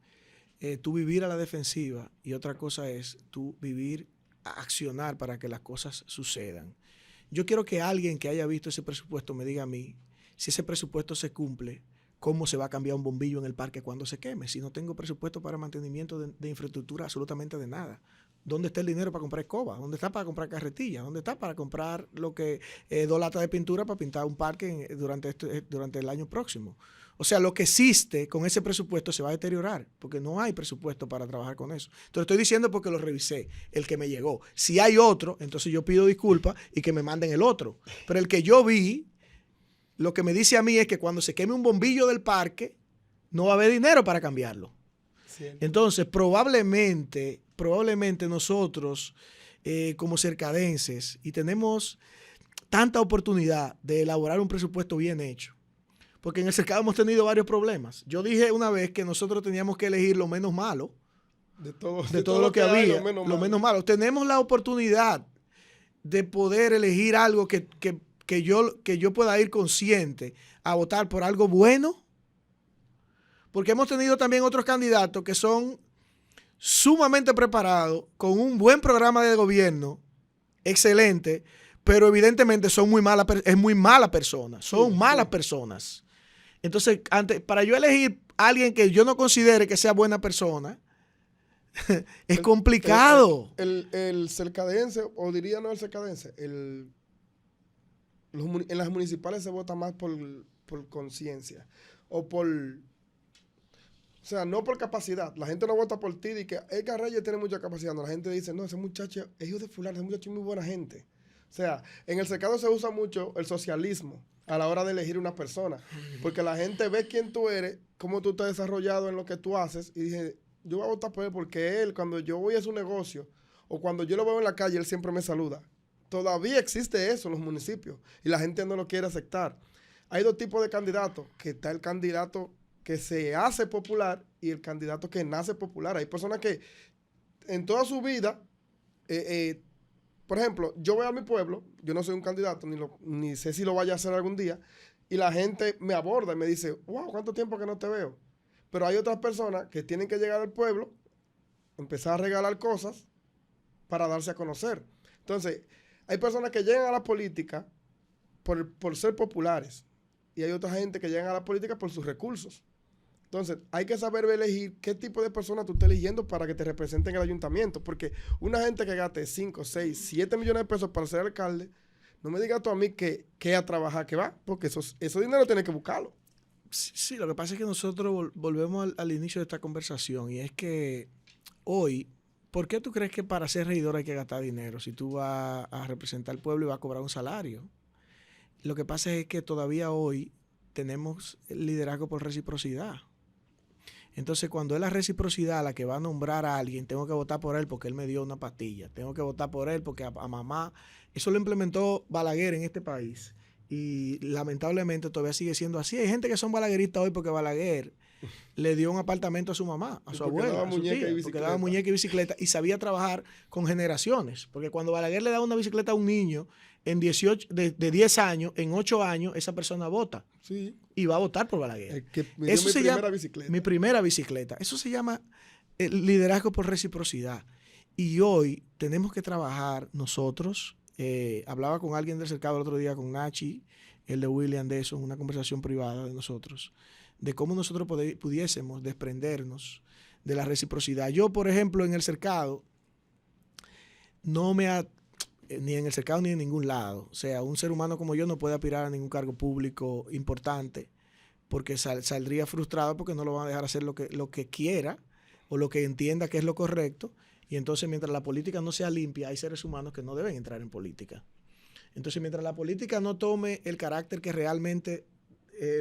tú vivir a la defensiva y otra cosa es tú accionar para que las cosas sucedan. Yo quiero que alguien que haya visto ese presupuesto me diga a mí si ese presupuesto se cumple, cómo se va a cambiar un bombillo en el parque cuando se queme, si no tengo presupuesto para mantenimiento de infraestructura absolutamente de nada. ¿Dónde está el dinero para comprar escoba? ¿Dónde está para comprar carretilla? ¿Dónde está para comprar 2 latas de pintura para pintar un parque durante el año próximo? O sea, lo que existe con ese presupuesto se va a deteriorar porque no hay presupuesto para trabajar con eso. Entonces estoy diciendo porque lo revisé, el que me llegó. Si hay otro, entonces yo pido disculpas y que me manden el otro. Pero el que yo vi, lo que me dice a mí es que cuando se queme un bombillo del parque, no va a haber dinero para cambiarlo. Cierto. Entonces, probablemente nosotros, como cercadenses, y tenemos tanta oportunidad de elaborar un presupuesto bien hecho, porque en el cercado hemos tenido varios problemas. Yo dije una vez que nosotros teníamos que elegir lo menos malo de todo lo que había, lo menos malo. Tenemos la oportunidad de poder elegir algo que yo pueda ir consciente a votar por algo bueno, porque hemos tenido también otros candidatos que son sumamente preparados, con un buen programa de gobierno, excelente, pero evidentemente es muy mala persona, son malas personas. Entonces, para yo elegir a alguien que yo no considere que sea buena persona, es complicado. El cercadense, o diría no el cercadense, en las municipales se vota más por conciencia o o sea, no por capacidad. La gente no vota por ti y que Edgar Reyes tiene mucha capacidad. No, la gente dice, no, ese muchacho es hijo de fulano, ese muchacho es muy buena gente. O sea, en el cercado se usa mucho el socialismo a la hora de elegir una persona. Porque la gente ve quién tú eres, cómo tú te has desarrollado en lo que tú haces y dije, yo voy a votar por él porque él, cuando yo voy a su negocio o cuando yo lo veo en la calle, él siempre me saluda. Todavía existe eso en los municipios y la gente no lo quiere aceptar. Hay 2 tipos de candidatos, que está el candidato que se hace popular y el candidato que nace popular. Hay personas que en toda su vida, por ejemplo, yo voy a mi pueblo, yo no soy un candidato, ni sé si lo vaya a hacer algún día, y la gente me aborda y me dice, wow, ¿cuánto tiempo que no te veo? Pero hay otras personas que tienen que llegar al pueblo, empezar a regalar cosas para darse a conocer. Entonces, hay personas que llegan a la política por ser populares y hay otra gente que llegan a la política por sus recursos. Entonces, hay que saber elegir qué tipo de personas tú estás eligiendo para que te representen en el ayuntamiento. Porque una gente que gaste 5, 6, 7 millones de pesos para ser alcalde, no me digas tú a mí que a trabajar que va, porque ese dinero tienes que buscarlo. Sí, lo que pasa es que nosotros volvemos al inicio de esta conversación y es que hoy, ¿por qué tú crees que para ser regidor hay que gastar dinero si tú vas a representar al pueblo y vas a cobrar un salario? Lo que pasa es que todavía hoy tenemos el liderazgo por reciprocidad. Entonces, cuando es la reciprocidad la que va a nombrar a alguien, tengo que votar por él porque él me dio una pastilla. Tengo que votar por él porque a mamá... Eso lo implementó Balaguer en este país. Y lamentablemente todavía sigue siendo así. Hay gente que son balagueristas hoy porque Balaguer le dio un apartamento a su mamá, a su abuela, a su tía, porque daba muñeca y bicicleta y sabía trabajar con generaciones. Porque cuando Balaguer le da una bicicleta a un niño de 10 años, en 8 años, esa persona vota. Sí. Y va a votar por Balaguer. Eso se llama mi primera bicicleta. Eso se llama el liderazgo por reciprocidad. Y hoy tenemos que trabajar nosotros. Hablaba con alguien del cercado el otro día, con Nachi, el de William, de eso, una conversación privada de nosotros, de cómo nosotros pudiésemos desprendernos de la reciprocidad. Yo, por ejemplo, en el cercado, ni en el cercado ni en ningún lado, o sea, un ser humano como yo no puede aspirar a ningún cargo público importante porque saldría frustrado porque no lo van a dejar hacer lo que quiera o lo que entienda que es lo correcto. Y entonces, mientras la política no sea limpia, hay seres humanos que no deben entrar en política. Entonces, mientras la política no tome el carácter que realmente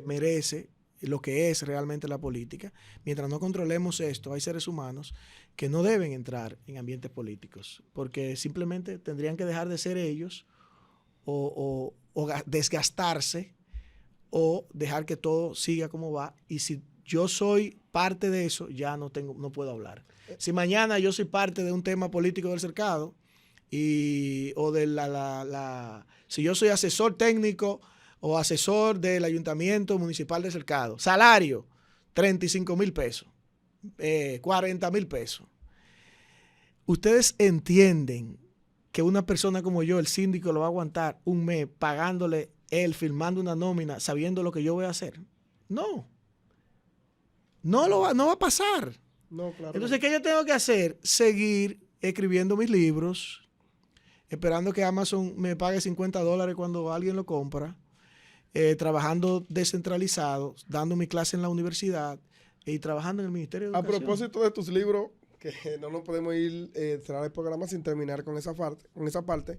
merece, lo que es realmente la política, mientras no controlemos esto, hay seres humanos que no deben entrar en ambientes políticos, porque simplemente tendrían que dejar de ser ellos o desgastarse o dejar que todo siga como va. Y si yo soy parte de eso, ya no puedo hablar. Si mañana yo soy parte de un tema político del cercado o de si yo soy asesor técnico o asesor del ayuntamiento municipal de cercado, salario 35,000 pesos, 40,000 pesos. Ustedes entienden que una persona como yo, el síndico, lo va a aguantar un mes pagándole él, firmando una nómina, sabiendo lo que yo voy a hacer. No va a pasar. No, claro. Entonces, ¿qué yo tengo que hacer? Seguir escribiendo mis libros, esperando que Amazon me pague $50 cuando alguien lo compra, trabajando descentralizado, dando mi clase en la universidad y trabajando en el Ministerio de Educación. A propósito de tus libros, que no nos podemos ir cerrar el programa sin terminar con esa parte,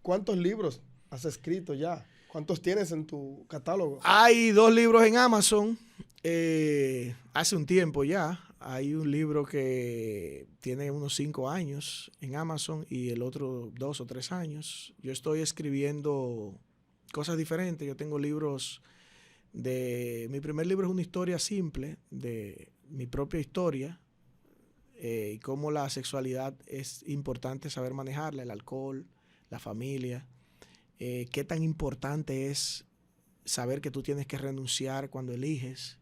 ¿cuántos libros has escrito ya? ¿Cuántos tienes en tu catálogo? Hay 2 libros en Amazon, hace un tiempo ya. Hay un libro que tiene unos 5 años en Amazon y el otro 2 o 3 años. Yo estoy escribiendo cosas diferentes. Yo tengo libros mi primer libro es una historia simple de mi propia historia y cómo la sexualidad es importante saber manejarla, el alcohol, la familia. Qué tan importante es saber que tú tienes que renunciar cuando eliges.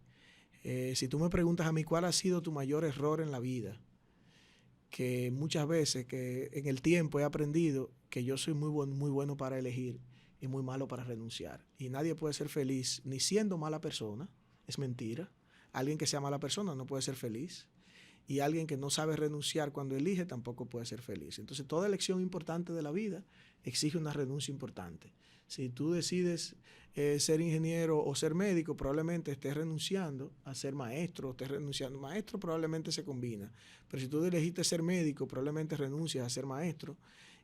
Si tú me preguntas a mí cuál ha sido tu mayor error en la vida, que muchas veces que en el tiempo he aprendido que yo soy muy bueno para elegir y muy malo para renunciar. Y nadie puede ser feliz ni siendo mala persona, es mentira. Alguien que sea mala persona no puede ser feliz. Y alguien que no sabe renunciar cuando elige tampoco puede ser feliz. Entonces, toda elección importante de la vida exige una renuncia importante. Si tú decides ser ingeniero o ser médico, probablemente estés renunciando a ser maestro, o estés renunciando. Maestro probablemente se combina. Pero si tú elegiste ser médico, probablemente renuncias a ser maestro.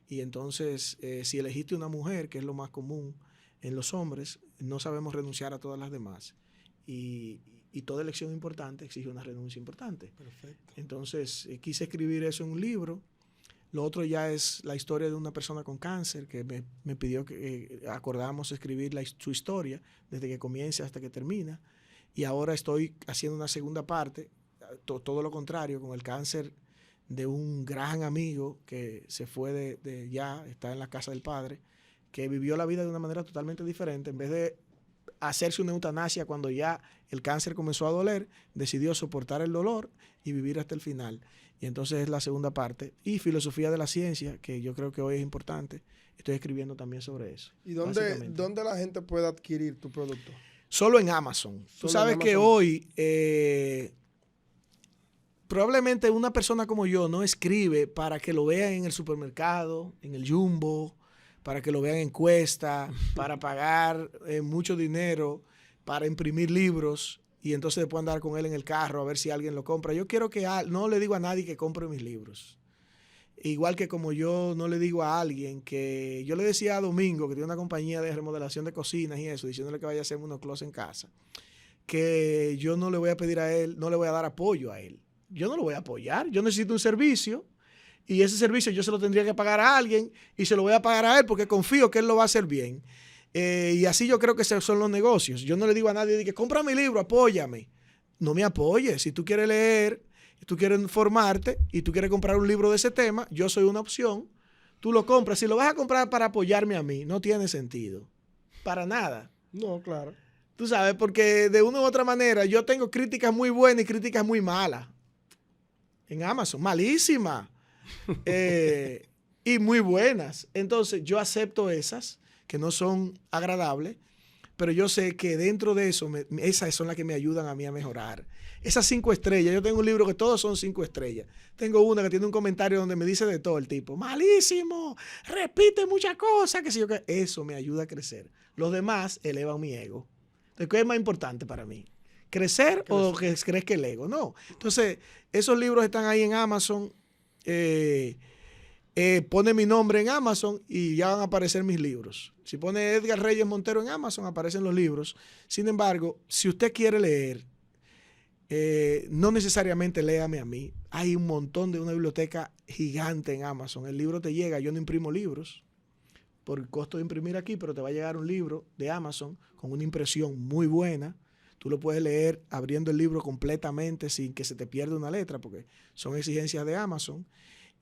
Y entonces, si elegiste una mujer, que es lo más común en los hombres, no sabemos renunciar a todas las demás. Y toda elección importante exige una renuncia importante. Perfecto. Entonces, quise escribir eso en un libro. Lo otro ya es la historia de una persona con cáncer que me pidió que acordamos escribir su historia desde que comienza hasta que termina. Y ahora estoy haciendo una segunda parte, todo lo contrario, con el cáncer de un gran amigo que se fue ya, está en la casa del padre, que vivió la vida de una manera totalmente diferente. En vez de hacerse una eutanasia cuando ya el cáncer comenzó a doler, decidió soportar el dolor y vivir hasta el final. Y entonces es la segunda parte. Y filosofía de la ciencia, que yo creo que hoy es importante. Estoy escribiendo también sobre eso. ¿Y dónde la gente puede adquirir tu producto? Solo en Amazon. Tú sabes que hoy probablemente una persona como yo no escribe para que lo vean en el supermercado, en el Jumbo, para que lo vean en Cuesta, para pagar mucho dinero, para imprimir libros y entonces después andar con él en el carro a ver si alguien lo compra. Yo quiero que no le digo a nadie que compre mis libros. Igual que como yo no le digo a alguien que... Yo le decía a Domingo, que tiene una compañía de remodelación de cocinas y eso, diciéndole que vaya a hacerme unos closets en casa, que yo no le voy a pedir a él, no le voy a dar apoyo a él. Yo no lo voy a apoyar. Yo necesito un servicio y ese servicio yo se lo tendría que pagar a alguien y se lo voy a pagar a él porque confío que él lo va a hacer bien. Y así yo creo que son los negocios. Yo no le digo a nadie que compra mi libro, apóyame. No me apoyes. Si tú quieres leer, tú quieres informarte y tú quieres comprar un libro de ese tema, yo soy una opción. Tú lo compras. Si lo vas a comprar para apoyarme a mí, no tiene sentido. Para nada. No, claro. Tú sabes, porque de una u otra manera yo tengo críticas muy buenas y críticas muy malas. En Amazon, malísimas. Y muy buenas. Entonces yo acepto esas que no son agradables, pero yo sé que dentro de eso, esas son las que me ayudan a mí a mejorar. Esas 5 estrellas, yo tengo un libro que todos son 5 estrellas. Tengo una que tiene un comentario donde me dice de todo el tipo, malísimo, repite muchas cosas, que sé yo qué. Eso me ayuda a crecer. Los demás elevan mi ego. Entonces, ¿qué es más importante para mí? ¿Crecer o que crees que el ego? No. Entonces, esos libros están ahí en Amazon. Pone mi nombre en Amazon y ya van a aparecer mis libros. Si pone Edgar Reyes Montero en Amazon, aparecen los libros. Sin embargo, si usted quiere leer, no necesariamente léame a mí. Hay un montón de una biblioteca gigante en Amazon. El libro te llega. Yo no imprimo libros por el costo de imprimir aquí, pero te va a llegar un libro de Amazon con una impresión muy buena. Tú lo puedes leer abriendo el libro completamente sin que se te pierda una letra, porque son exigencias de Amazon.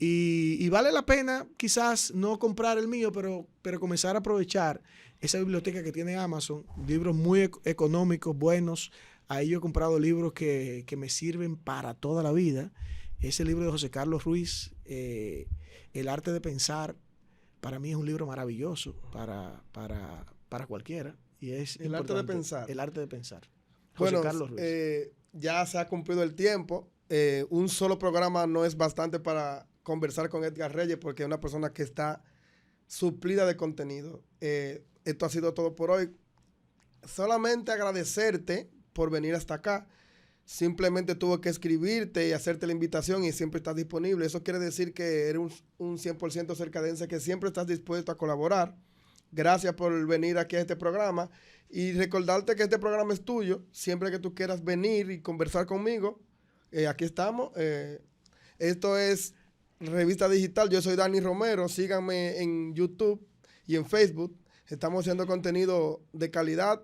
Y vale la pena quizás no comprar el mío, pero comenzar a aprovechar esa biblioteca que tiene Amazon, libros muy económicos, buenos. Ahí yo he comprado libros que me sirven para toda la vida. Ese libro de José Carlos Ruiz, El arte de pensar, para mí es un libro maravilloso para cualquiera. Y es El arte de pensar. El arte de pensar. José Carlos Ruiz. Ya se ha cumplido el tiempo. Un solo programa no es bastante para conversar con Edgar Reyes porque es una persona que está suplida de contenido. Esto ha sido todo por hoy. Solamente agradecerte por venir hasta acá. Simplemente tuve que escribirte y hacerte la invitación y siempre estás disponible. Eso quiere decir que eres un 100% cercadense que siempre estás dispuesto a colaborar. Gracias por venir aquí a este programa y recordarte que este programa es tuyo. Siempre que tú quieras venir y conversar conmigo, aquí estamos. Esto es Revista Digital. Yo soy Dani Romero. Síganme en YouTube y en Facebook. Estamos haciendo contenido de calidad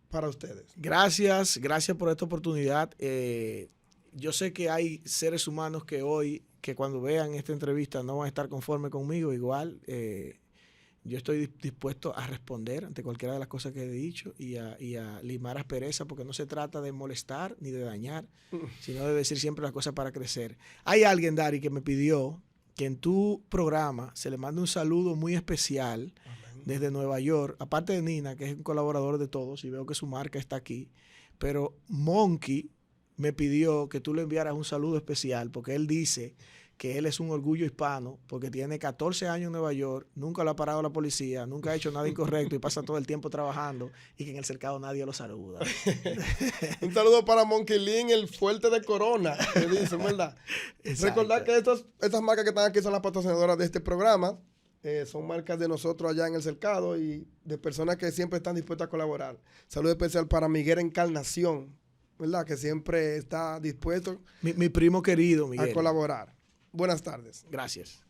para ustedes. Gracias por esta oportunidad. Yo sé que hay seres humanos que cuando vean esta entrevista no van a estar conformes conmigo. Igual, yo estoy dispuesto a responder ante cualquiera de las cosas que he dicho y a limar aspereza, porque no se trata de molestar ni de dañar, sino de decir siempre las cosas para crecer. Hay alguien, Dari, que me pidió que en tu programa se le mande un saludo muy especial desde Nueva York, aparte de Nina, que es un colaborador de todos, y veo que su marca está aquí, pero Monkey me pidió que tú le enviaras un saludo especial, porque él dice que él es un orgullo hispano, porque tiene 14 años en Nueva York, nunca lo ha parado la policía, nunca ha hecho nada incorrecto y pasa todo el tiempo trabajando, y que en el cercado nadie lo saluda. Un saludo para Monkey Lynn, el fuerte de Corona, que dice, ¿verdad? Recordar que estas marcas que están aquí son las patrocinadoras de este programa. Son marcas de nosotros allá en el cercado y de personas que siempre están dispuestas a colaborar. Saludo especial para Miguel Encarnación, ¿verdad? Que siempre está dispuesto mi primo querido, Miguel, a colaborar. Buenas tardes. Gracias.